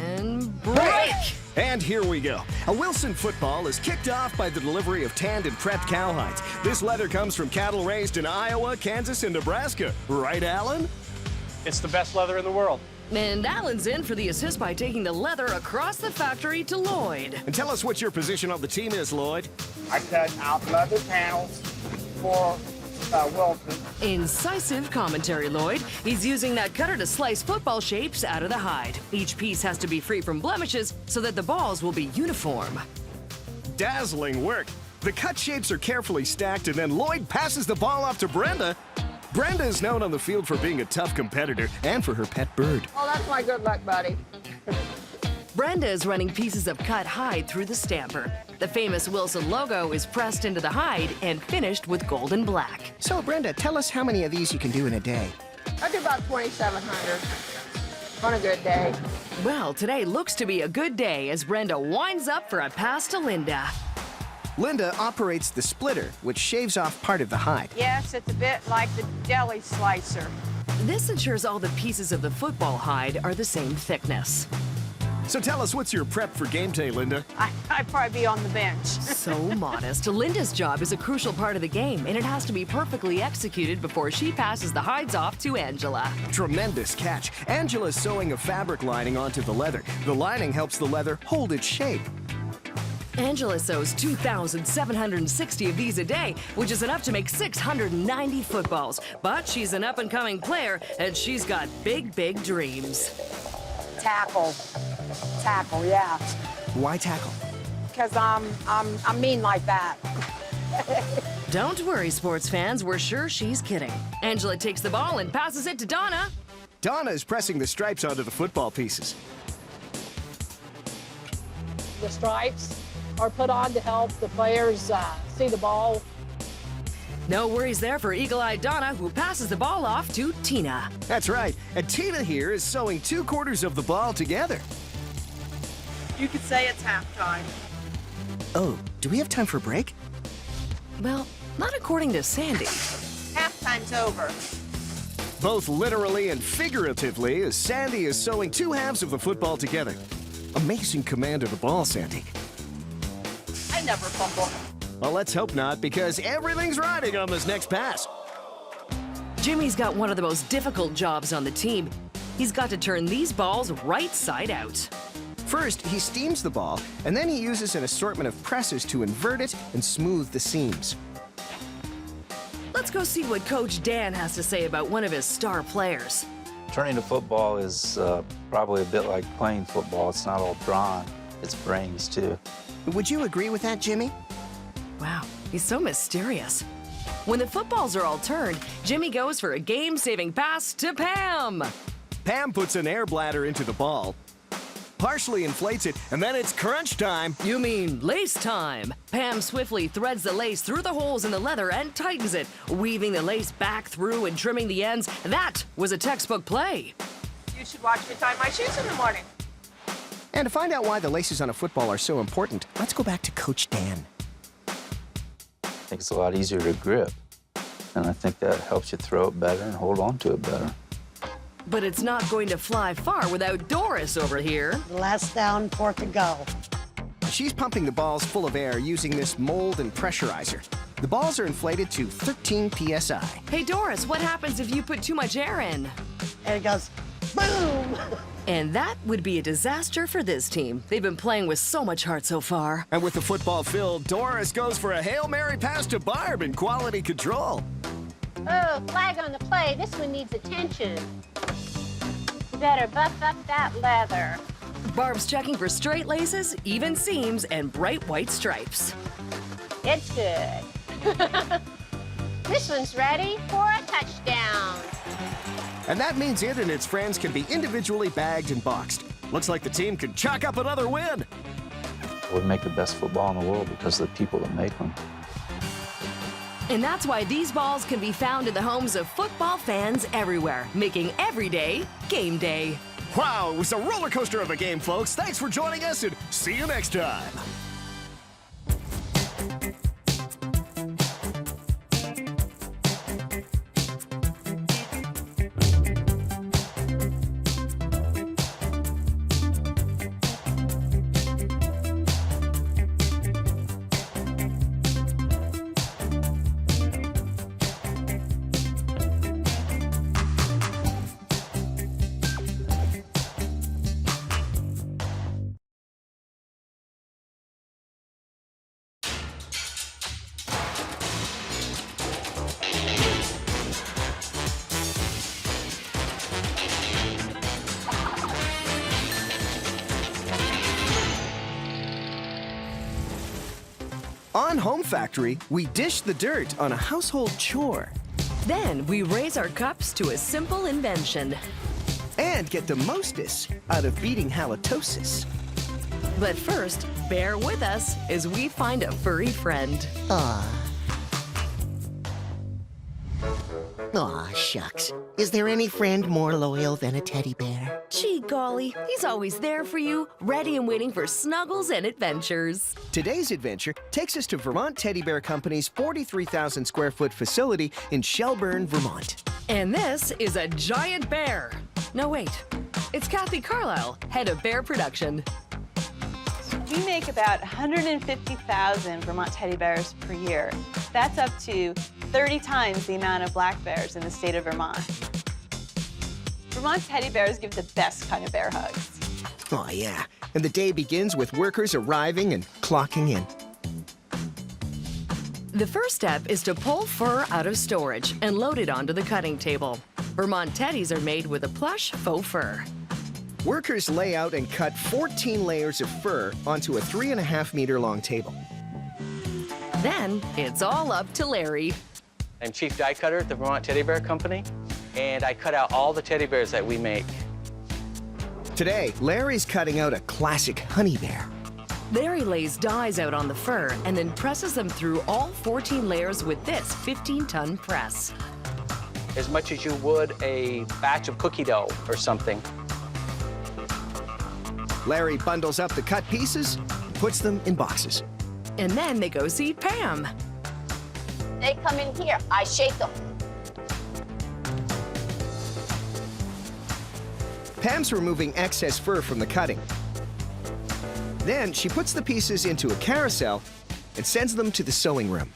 And break! And here we go. A Wilson football is kicked off by the delivery of tanned and prepped cowhides. This leather comes from cattle raised in Iowa, Kansas, and Nebraska. Right, Alan? It's the best leather in the world. And Alan's in for the assist by taking the leather across the factory to Lloyd. And tell us what your position on the team is, Lloyd. I cut out leather panels for Wilson. Incisive commentary, Lloyd. He's using that cutter to slice football shapes out of the hide. Each piece has to be free from blemishes so that the balls will be uniform. Dazzling work. The cut shapes are carefully stacked, and then Lloyd passes the ball off to Brenda. Brenda is known on the field for being a tough competitor and for her pet bird. Oh, that's my good luck buddy. Brenda is running pieces of cut hide through the stamper. The famous Wilson logo is pressed into the hide and finished with golden black. So, Brenda, tell us how many of these you can do in a day. I do about 2,700 on a good day. Well, today looks to be a good day as Brenda winds up for a pass to Linda. Linda operates the splitter, which shaves off part of the hide. Yes, it's a bit like the deli slicer. This ensures all the pieces of the football hide are the same thickness. So tell us, what's your prep for game day, Linda? I'd probably be on the bench. So modest. Linda's job is a crucial part of the game, and it has to be perfectly executed before she passes the hides off to Angela. Tremendous catch. Angela's sewing a fabric lining onto the leather. The lining helps the leather hold its shape. Angela sews 2,760 of these a day, which is enough to make 690 footballs. But she's an up-and-coming player, and she's got big, big dreams. Tackle. Tackle, yeah. Why tackle? Because I'm mean like that. Don't worry, sports fans. We're sure she's kidding. Angela takes the ball and passes it to Donna. Donna is pressing the stripes onto the football pieces. The stripes are put on to help the players see the ball. No worries there for eagle-eyed Donna, who passes the ball off to Tina. That's right. And Tina here is sewing 2/4 of the ball together. You could say it's halftime. Oh, do we have time for a break? Well, not according to Sandy. Halftime's over. Both literally and figuratively, as Sandy is sewing 2 halves of the football together. Amazing command of the ball, Sandy. I never fumble. Well, let's hope not, because everything's riding on this next pass. Jimmy's got one of the most difficult jobs on the team. He's got to turn these balls right side out. First, he steams the ball, and then he uses an assortment of presses to invert it and smooth the seams. Let's go see what Coach Dan has to say about one of his star players. Turning to football is probably a bit like playing football. It's not all drawn, it's brains too. Would you agree with that, Jimmy? Wow, he's so mysterious. When the footballs are all turned, Jimmy goes for a game-saving pass to Pam. Pam puts an air bladder into the ball, partially inflates it, and then it's crunch time. You mean lace time. Pam swiftly threads the lace through the holes in the leather and tightens it, weaving the lace back through and trimming the ends. That was a textbook play. You should watch me tie my shoes in the morning. And to find out why the laces on a football are so important, let's go back to Coach Dan. I think it's a lot easier to grip, and I think that helps you throw it better and hold on to it better. But it's not going to fly far without Doris over here. Last down, 4th to go. She's pumping the balls full of air using this mold and pressurizer. The balls are inflated to 13 psi. Hey, Doris, what happens if you put too much air in? And it goes, boom! And that would be a disaster for this team. They've been playing with so much heart so far. And with the football filled, Doris goes for a Hail Mary pass to Barb in quality control. Oh, flag on the play. This one needs attention. You better buff up that leather. Barb's checking for straight laces, even seams, and bright white stripes. It's good. This one's ready for a touchdown. And that means it and its friends can be individually bagged and boxed. Looks like the team can chalk up another win. We make the best football in the world because of the people that make them. And that's why these balls can be found in the homes of football fans everywhere, making every day game day. Wow, it was a roller coaster of a game, folks. Thanks for joining us, and see you next time. On Home Factory, we dish the dirt on a household chore. Then we raise our cups to a simple invention. And get the mostest out of beating halitosis. But first, bear with us as we find a furry friend. Aw, shucks. Is there any friend more loyal than a teddy bear? Gee golly, he's always there for you, ready and waiting for snuggles and adventures. Today's adventure takes us to Vermont Teddy Bear Company's 43,000 square foot facility in Shelburne, Vermont. And this is a giant bear. No, wait. It's Kathy Carlisle, head of bear production. We make about 150,000 Vermont teddy bears per year. That's up to 30 times the amount of black bears in the state of Vermont. Vermont teddy bears give the best kind of bear hugs. Oh, yeah. And the day begins with workers arriving and clocking in. The first step is to pull fur out of storage and load it onto the cutting table. Vermont teddies are made with a plush faux fur. Workers lay out and cut 14 layers of fur onto a 3.5-meter long table. Then it's all up to Larry. I'm chief die cutter at the Vermont Teddy Bear Company, and I cut out all the teddy bears that we make. Today, Larry's cutting out a classic honey bear. Larry lays dies out on the fur and then presses them through all 14 layers with this 15-ton press. As much as you would a batch of cookie dough or something. Larry bundles up the cut pieces and puts them in boxes. And then they go see Pam. They come in here. I shake them. Pam's removing excess fur from the cutting. Then she puts the pieces into a carousel and sends them to the sewing room.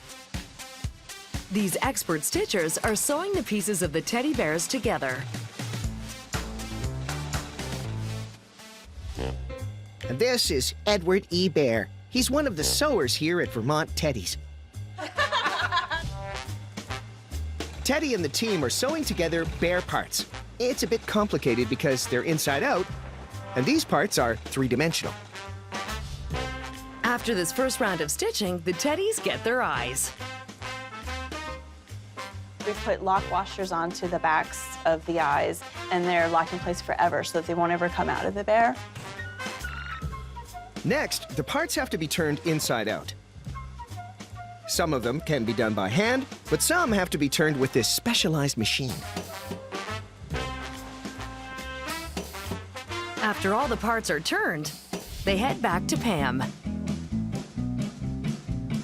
These expert stitchers are sewing the pieces of the teddy bears together. And this is Edward E. Bear. He's one of the sewers here at Vermont Teddies. Teddy and the team are sewing together bear parts. It's a bit complicated because they're inside out, and these parts are three-dimensional. After this first round of stitching, the teddies get their eyes. We put lock washers onto the backs of the eyes, and they're locked in place forever so that they won't ever come out of the bear. Next, the parts have to be turned inside out. Some of them can be done by hand, but some have to be turned with this specialized machine. After all the parts are turned, they head back to Pam.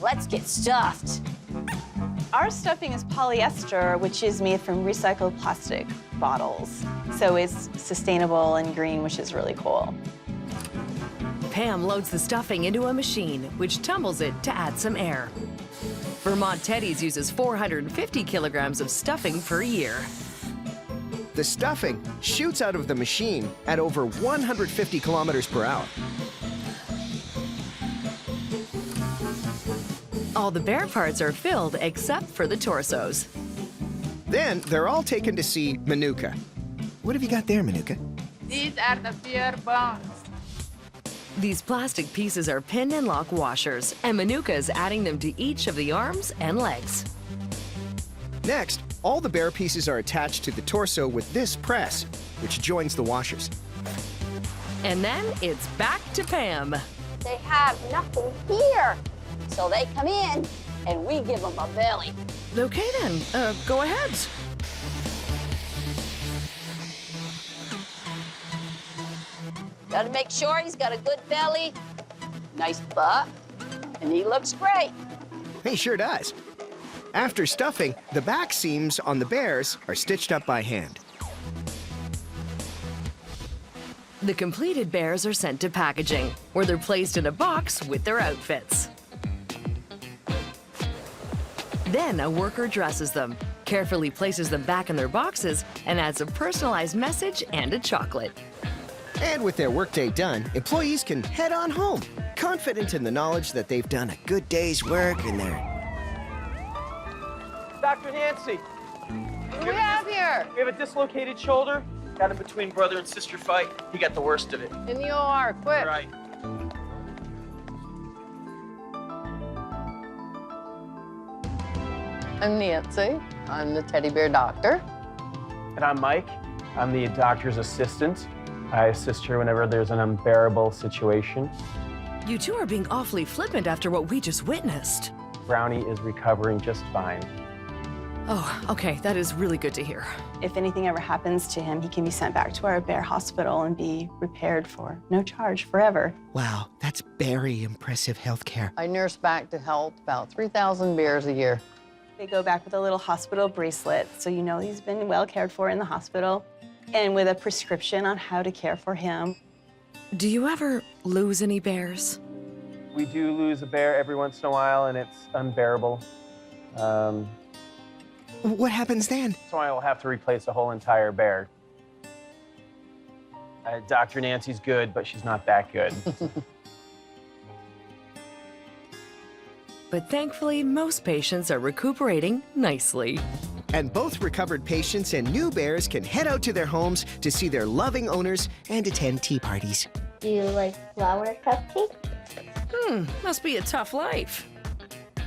Let's get stuffed. Our stuffing is polyester, which is made from recycled plastic bottles. So it's sustainable and green, which is really cool. Pam loads the stuffing into a machine, which tumbles it to add some air. Vermont Teddies uses 450 kilograms of stuffing per year. The stuffing shoots out of the machine at over 150 kilometers per hour. All the bear parts are filled except for the torsos. Then they're all taken to see Manuka. What have you got there, Manuka? These are the bear bones. These plastic pieces are pin and lock washers, and Manuka is adding them to each of the arms and legs. Next, all the bear pieces are attached to the torso with this press, which joins the washers. And then it's back to Pam. They have nothing here. So they come in, and we give them a belly. Okay then, go ahead. Gotta make sure he's got a good belly, nice butt, and he looks great. He sure does. After stuffing, the back seams on the bears are stitched up by hand. The completed bears are sent to packaging, where they're placed in a box with their outfits. Then a worker dresses them, carefully places them back in their boxes, and adds a personalized message and a chocolate. And with their workday done, employees can head on home, confident in the knowledge that they've done a good day's work and they're... Dr. Nancy. What do we have here? We have a dislocated shoulder. Got in between brother and sister fight. He got the worst of it. In the OR, quick. Right. I'm Nancy. I'm the teddy bear doctor. And I'm Mike. I'm the doctor's assistant. I assist her whenever there's an unbearable situation. You two are being awfully flippant after what we just witnessed. Brownie is recovering just fine. Oh, okay, that is really good to hear. If anything ever happens to him, he can be sent back to our bear hospital and be repaired for no charge forever. Wow, that's very impressive health care. I nurse back to health about 3,000 bears a year. They go back with a little hospital bracelet, so you know he's been well cared for in the hospital. and with a prescription on how to care for him. Do you ever lose any bears? We do lose a bear every once in a while, and it's unbearable. What happens then? So I will have to replace a whole entire bear. Dr. Nancy's good, but she's not that good. But thankfully, most patients are recuperating nicely. And both recovered patients and new bears can head out to their homes to see their loving owners and attend tea parties. Do you like flower cupcakes? Must be a tough life.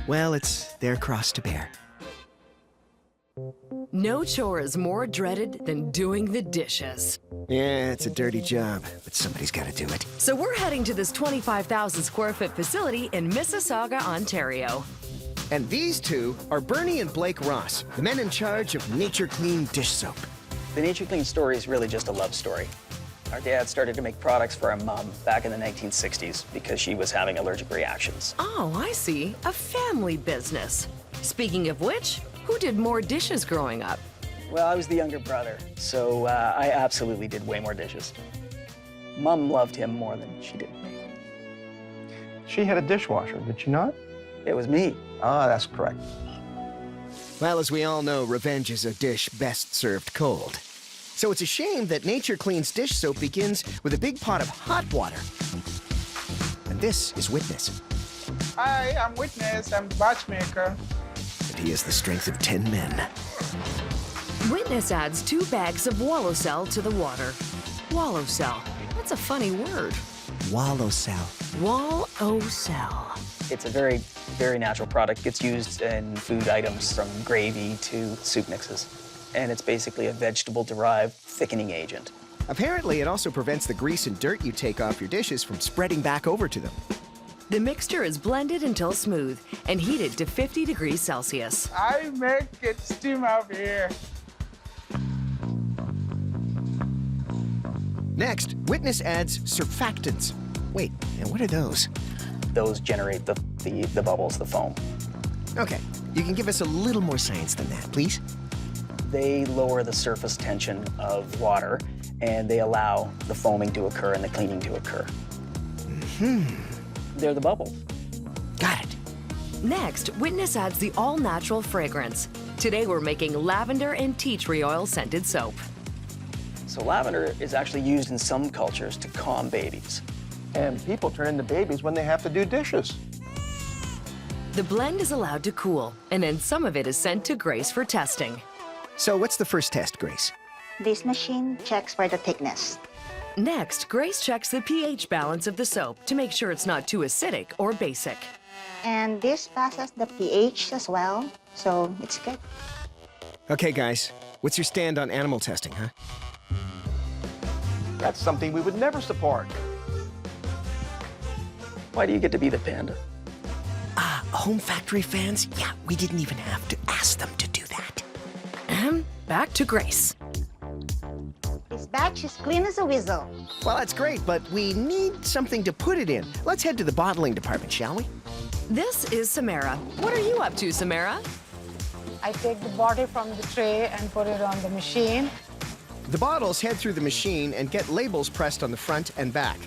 Well, it's their cross to bear. No chore is more dreaded than doing the dishes. Yeah, it's a dirty job, but somebody's got to do it. So we're heading to this 25,000 square foot facility in Mississauga, Ontario. And these two are Bernie and Blake Ross, the men in charge of Nature Clean dish soap. The Nature Clean story is really just a love story. Our dad started to make products for our mom back in the 1960s because she was having allergic reactions. Oh, I see. A family business. Speaking of which, who did more dishes growing up? Well, I was the younger brother, so I absolutely did way more dishes. Mom loved him more than she did me. She had a dishwasher, did she not? It was me. Ah, that's correct. Well, as we all know, revenge is a dish best served cold. So it's a shame that Nature Clean's dish soap begins with a big pot of hot water. And this is Witness. Hi, I'm Witness. I'm batch maker. And he has the strength of 10 men. Witness adds 2 bags of wallow cell to the water. Wallow cell. That's a funny word. Wallow cell. Wallow cell. It's a very, very natural product. It's used in food items from gravy to soup mixes. And it's basically a vegetable-derived thickening agent. Apparently, it also prevents the grease and dirt you take off your dishes from spreading back over to them. The mixture is blended until smooth and heated to 50 degrees Celsius. I make it steam out here. Next, Witness adds surfactants. Wait, and what are those? Those generate the bubbles, the foam. Okay, you can give us a little more science than that, please? They lower the surface tension of water, and they allow the foaming to occur and the cleaning to occur. They're the bubbles. Got it. Next, Witness adds the all-natural fragrance. Today we're making lavender and tea tree oil scented soap. So lavender is actually used in some cultures to calm babies. And people turn into babies when they have to do dishes. The blend is allowed to cool, and then some of it is sent to Grace for testing. So what's the first test, Grace? This machine checks for the thickness. Next, Grace checks the pH balance of the soap to make sure it's not too acidic or basic. And this passes the pH as well, so it's good. Okay, guys, what's your stand on animal testing, huh? That's something we would never support. Why do you get to be the panda? Home factory fans? Yeah, we didn't even have to ask them to do that. Back to Grace. This batch is clean as a whistle. Well, that's great, but we need something to put it in. Let's head to the bottling department, shall we? This is Samara. What are you up to, Samara? I take the bottle from the tray and put it on the machine. The bottles head through the machine and get labels pressed on the front and back.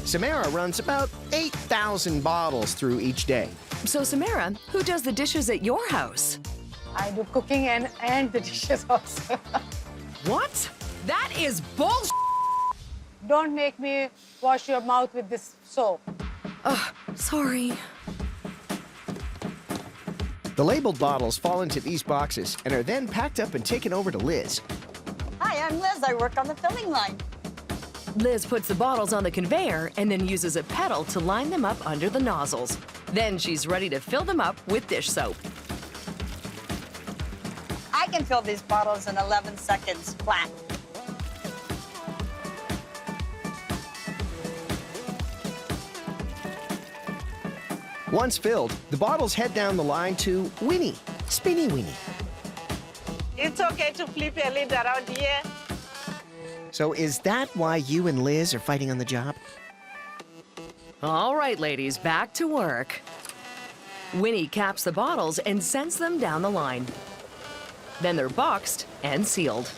Samara runs about 8,000 bottles through each day. So, Samara, who does the dishes at your house? I do cooking and the dishes also. What? That is bullshit! Don't make me wash your mouth with this soap. Sorry. The labeled bottles fall into these boxes and are then packed up and taken over to Liz. Hi, I'm Liz. I work on the filling line. Liz puts the bottles on the conveyor and then uses a pedal to line them up under the nozzles. Then she's ready to fill them up with dish soap. I can fill these bottles in 11 seconds flat. Once filled, the bottles head down the line to Winnie, Spinny Winnie. It's okay to flip a lid around here. So is that why you and Liz are fighting on the job? All right, ladies, back to work. Winnie caps the bottles and sends them down the line. Then they're boxed and sealed.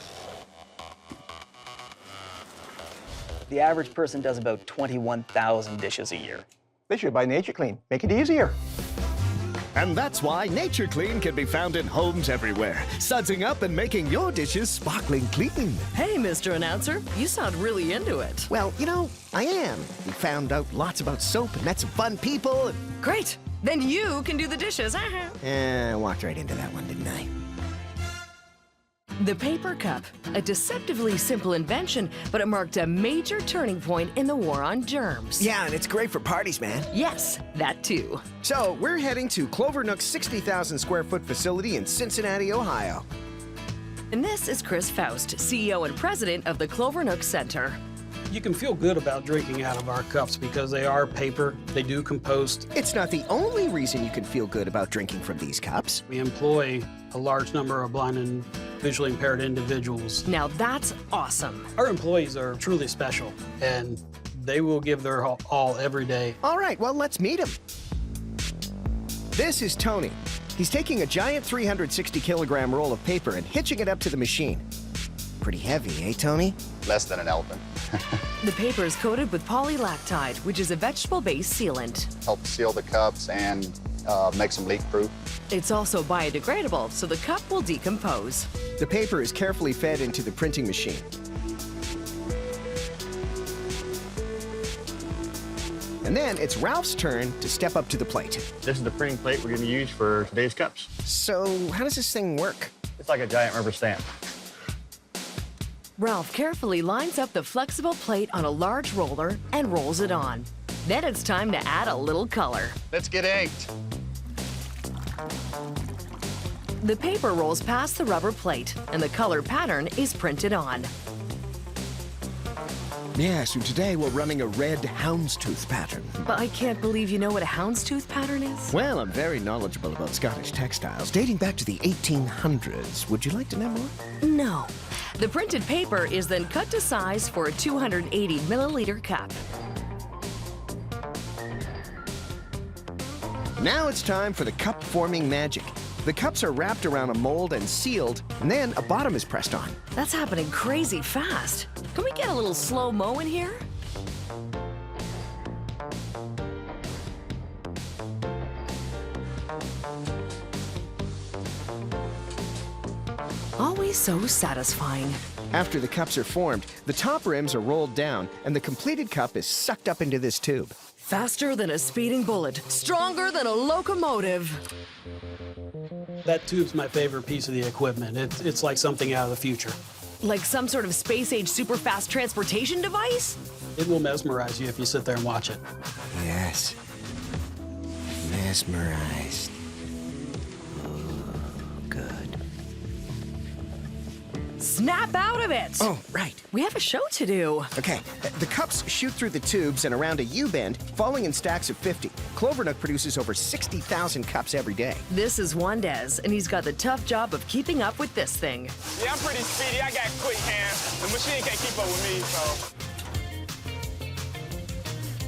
The average person does about 21,000 dishes a year. They should buy Nature Clean. Make it easier. And that's why Nature Clean can be found in homes everywhere, sudsing up and making your dishes sparkling clean. Hey, Mr. Announcer, you sound really into it. Well, you know, I am. We found out lots about soap and met some fun people. Great. Then you can do the dishes. I walked right into that one, didn't I? The paper cup, a deceptively simple invention, but it marked a major turning point in the war on germs. Yeah, and it's great for parties, man. Yes, that too. So, we're heading to Clover Nook's 60,000 square foot facility in Cincinnati, Ohio. And this is Chris Faust, CEO and president of the Clover Nook Center. You can feel good about drinking out of our cups because they are paper, they do compost. It's not the only reason you can feel good about drinking from these cups. We employ a large number of blind and visually impaired individuals. Now that's awesome. Our employees are truly special, and they will give their all every day. All right, well, let's meet him. This is Tony. He's taking a giant 360-kilogram roll of paper and hitching it up to the machine. Pretty heavy, eh, Tony? Less than an elephant. The paper is coated with polylactide, which is a vegetable-based sealant. Help seal the cups and makes them leak-proof. It's also biodegradable, so the cup will decompose. The paper is carefully fed into the printing machine. And then it's Ralph's turn to step up to the plate. This is the printing plate we're going to use for today's cups. So how does this thing work? It's like a giant rubber stamp. Ralph carefully lines up the flexible plate on a large roller and rolls it on. Then it's time to add a little color. Let's get inked. The paper rolls past the rubber plate, and the color pattern is printed on. Yeah, so today we're running a red houndstooth pattern. But I can't believe you know what a houndstooth pattern is. Well, I'm very knowledgeable about Scottish textiles, dating back to the 1800s. Would you like to know more? No. The printed paper is then cut to size for a 280-milliliter cup. Now it's time for the cup-forming magic. The cups are wrapped around a mold and sealed, and then a bottom is pressed on. That's happening crazy fast. Can we get a little slow-mo in here? Always so satisfying. After the cups are formed, the top rims are rolled down, and the completed cup is sucked up into this tube. Faster than a speeding bullet, stronger than a locomotive. That tube's my favorite piece of the equipment. It's like something out of the future. Like some sort of space-age super-fast transportation device? It will mesmerize you if you sit there and watch it. Yes. Mesmerized. Oh, good. Snap out of it! Oh, right. We have a show to do. Okay, the cups shoot through the tubes and around a U-bend, falling in stacks of 50. Clover Nook produces over 60,000 cups every day. This is Juandez, and he's got the tough job of keeping up with this thing. Yeah, I'm pretty speedy. I got quick hands. The machine can't keep up with me, so.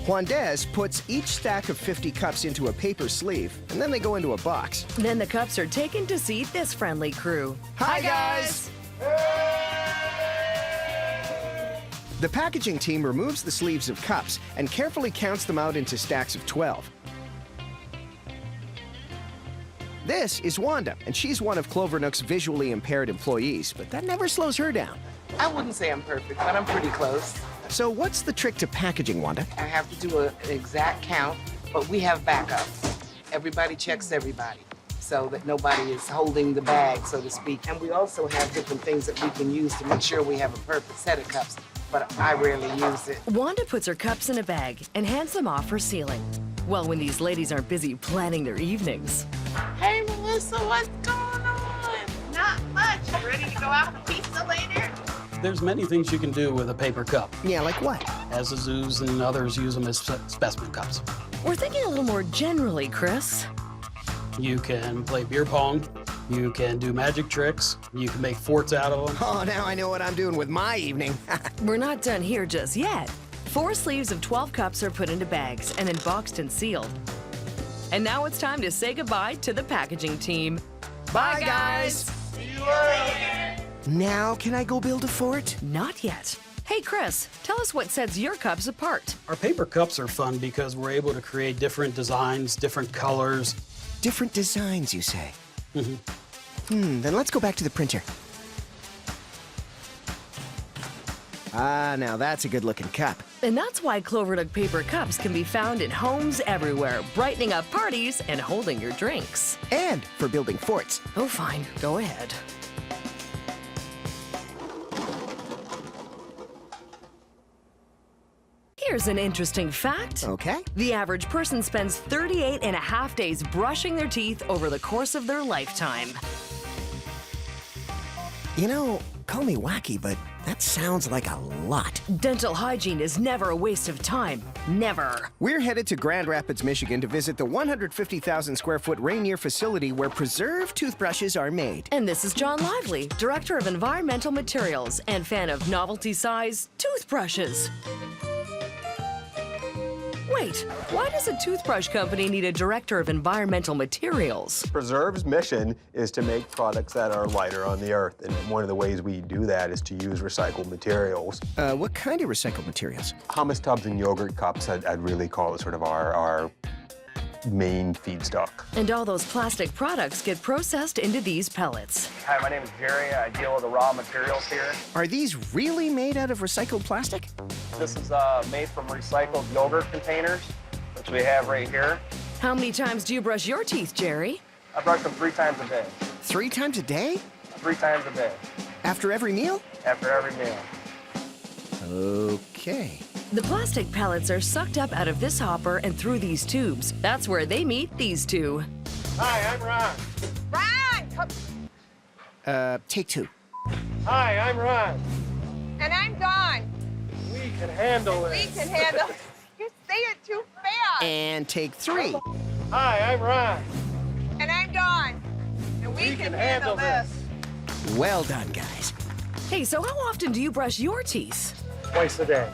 Juandez puts each stack of 50 cups into a paper sleeve, and then they go into a box. Then the cups are taken to see this friendly crew. Hi, guys! The packaging team removes the sleeves of cups and carefully counts them out into stacks of 12. This is Wanda, and she's one of Clover Nook's visually impaired employees, but that never slows her down. I wouldn't say I'm perfect, but I'm pretty close. So what's the trick to packaging, Wanda? I have to do an exact count, but we have backups. Everybody checks everybody, so that nobody is holding the bag, so to speak. And we also have different things that we can use to make sure we have a perfect set of cups, but I rarely use it. Wanda puts her cups in a bag and hands them off for sealing. Well, when these ladies aren't busy planning their evenings. Hey, Melissa, what's going on? Not much. Ready to go out for pizza later? There's many things you can do with a paper cup. Yeah, like what? As the zoos and others use them as specimen cups. We're thinking a little more generally, Chris. You can play beer pong. You can do magic tricks. You can make forts out of them. Oh, now I know what I'm doing with my evening. We're not done here just yet. 4 sleeves of 12 cups are put into bags and then boxed and sealed. And now it's time to say goodbye to the packaging team. Bye, guys. Now can I go build a fort? Not yet. Hey, Chris, tell us what sets your cups apart. Our paper cups are fun because we're able to create different designs, different colors. Different designs, you say? Mm-hmm. Then let's go back to the printer. Ah, now that's a good-looking cup. And that's why Clovernook paper cups can be found in homes everywhere, brightening up parties and holding your drinks. And for building forts. Oh, fine. Go ahead. Here's an interesting fact. Okay. The average person spends 38.5 days brushing their teeth over the course of their lifetime. You know, call me wacky, but that sounds like a lot. Dental hygiene is never a waste of time. Never. We're headed to Grand Rapids, Michigan to visit the 150,000 square foot Rainier facility where preserved toothbrushes are made. And this is John Lively, Director of Environmental Materials and fan of novelty-size toothbrushes. Wait, why does a toothbrush company need a director of environmental materials? Preserve's mission is to make products that are lighter on the earth, and one of the ways we do that is to use recycled materials. What kind of recycled materials? Hummus tubs and yogurt cups, I'd really call it sort of our main feedstock. And all those plastic products get processed into these pellets. Hi, my name is Jerry. I deal with the raw materials here. Are these really made out of recycled plastic? This is made from recycled yogurt containers, which we have right here. How many times do you brush your teeth, Jerry? I brush them 3 times a day. 3 times a day? 3 times a day. After every meal? After every meal. Okay. The plastic pellets are sucked up out of this hopper and through these tubes. That's where they meet these two. Hi, I'm Ron. Ron! Come. Take 2. Hi, I'm Ron. And I'm Dawn. We can handle it. We can handle it. You say it too fast. And take 3. Hi, I'm Ron. And I'm Dawn. And we can handle this. Well done, guys. Hey, so how often do you brush your teeth? Twice a day.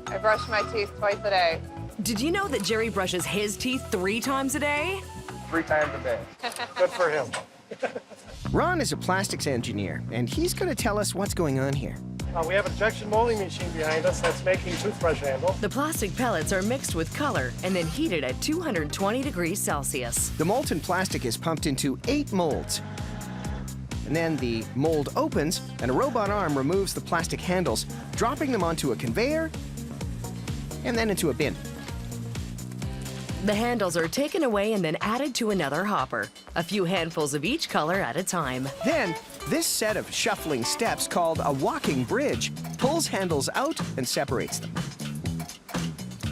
I brush my teeth twice a day. Did you know that Jerry brushes his teeth 3 times a day? 3 times a day. Good for him. Ron is a plastics engineer, and he's going to tell us what's going on here. We have an injection molding machine behind us that's making toothbrush handles. The plastic pellets are mixed with color and then heated at 220 degrees Celsius. The molten plastic is pumped into 8 molds. And then the mold opens, and a robot arm removes the plastic handles, dropping them onto a conveyor and then into a bin. The handles are taken away and then added to another hopper, a few handfuls of each color at a time. Then, this set of shuffling steps, called a walking bridge, pulls handles out and separates them.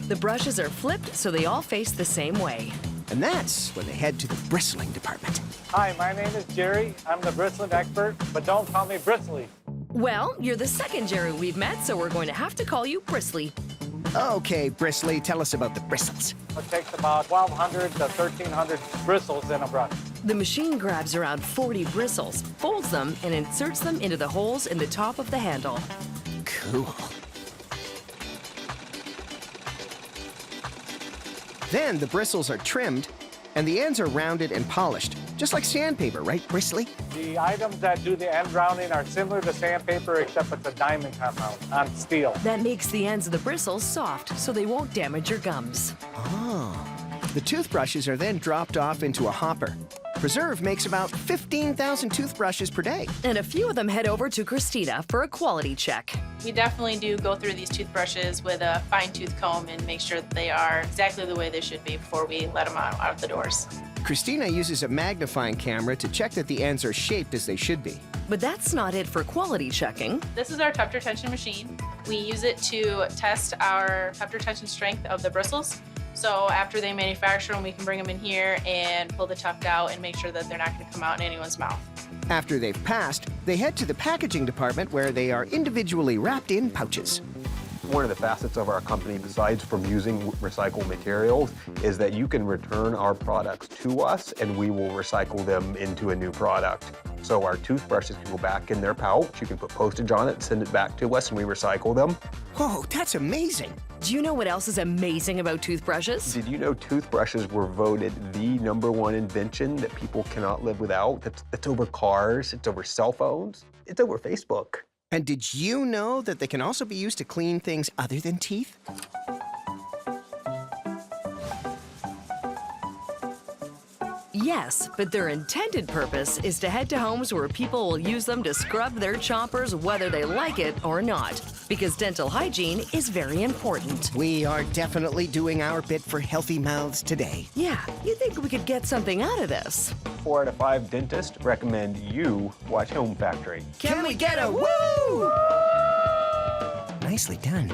The brushes are flipped so they all face the same way. And that's when they head to the bristling department. Hi, my name is Jerry. I'm the bristling expert, but don't call me Bristly. Well, you're the second Jerry we've met, so we're going to have to call you Bristly. Okay, Bristly, tell us about the bristles. It takes about 1,200 to 1,300 bristles in a brush. The machine grabs around 40 bristles, folds them, and inserts them into the holes in the top of the handle. Cool. Then the bristles are trimmed, and the ends are rounded and polished, just like sandpaper, right, Bristly? The items that do the end rounding are similar to sandpaper, except it's a diamond compound on steel. That makes the ends of the bristles soft, so they won't damage your gums. Oh. The toothbrushes are then dropped off into a hopper. Preserve makes about 15,000 toothbrushes per day. And a few of them head over to Christina for a quality check. We definitely do go through these toothbrushes with a fine-tooth comb and make sure that they are exactly the way they should be before we let them out of the doors. Christina uses a magnifying camera to check that the ends are shaped as they should be. But that's not it for quality checking. This is our tuft retention machine. We use it to test our tuft retention strength of the bristles. So after they manufacture them, we can bring them in here and pull the tuft out and make sure that they're not going to come out in anyone's mouth. After they've passed, they head to the packaging department where they are individually wrapped in pouches. One of the facets of our company, besides from using recycled materials, is that you can return our products to us and we will recycle them into a new product. So our toothbrushes can go back in their pouch. You can put postage on it, send it back to us, and we recycle them. Whoa, that's amazing. Do you know what else is amazing about toothbrushes? Did you know toothbrushes were voted the #1 invention that people cannot live without? It's over cars, it's over cell phones, it's over Facebook. And did you know that they can also be used to clean things other than teeth? Yes, but their intended purpose is to head to homes where people will use them to scrub their chompers whether they like it or not. Because dental hygiene is very important. We are definitely doing our bit for healthy mouths today. Yeah, you think we could get something out of this? 4 out of 5 dentists recommend you watch Home Factory. Can we get a woo? Nicely done.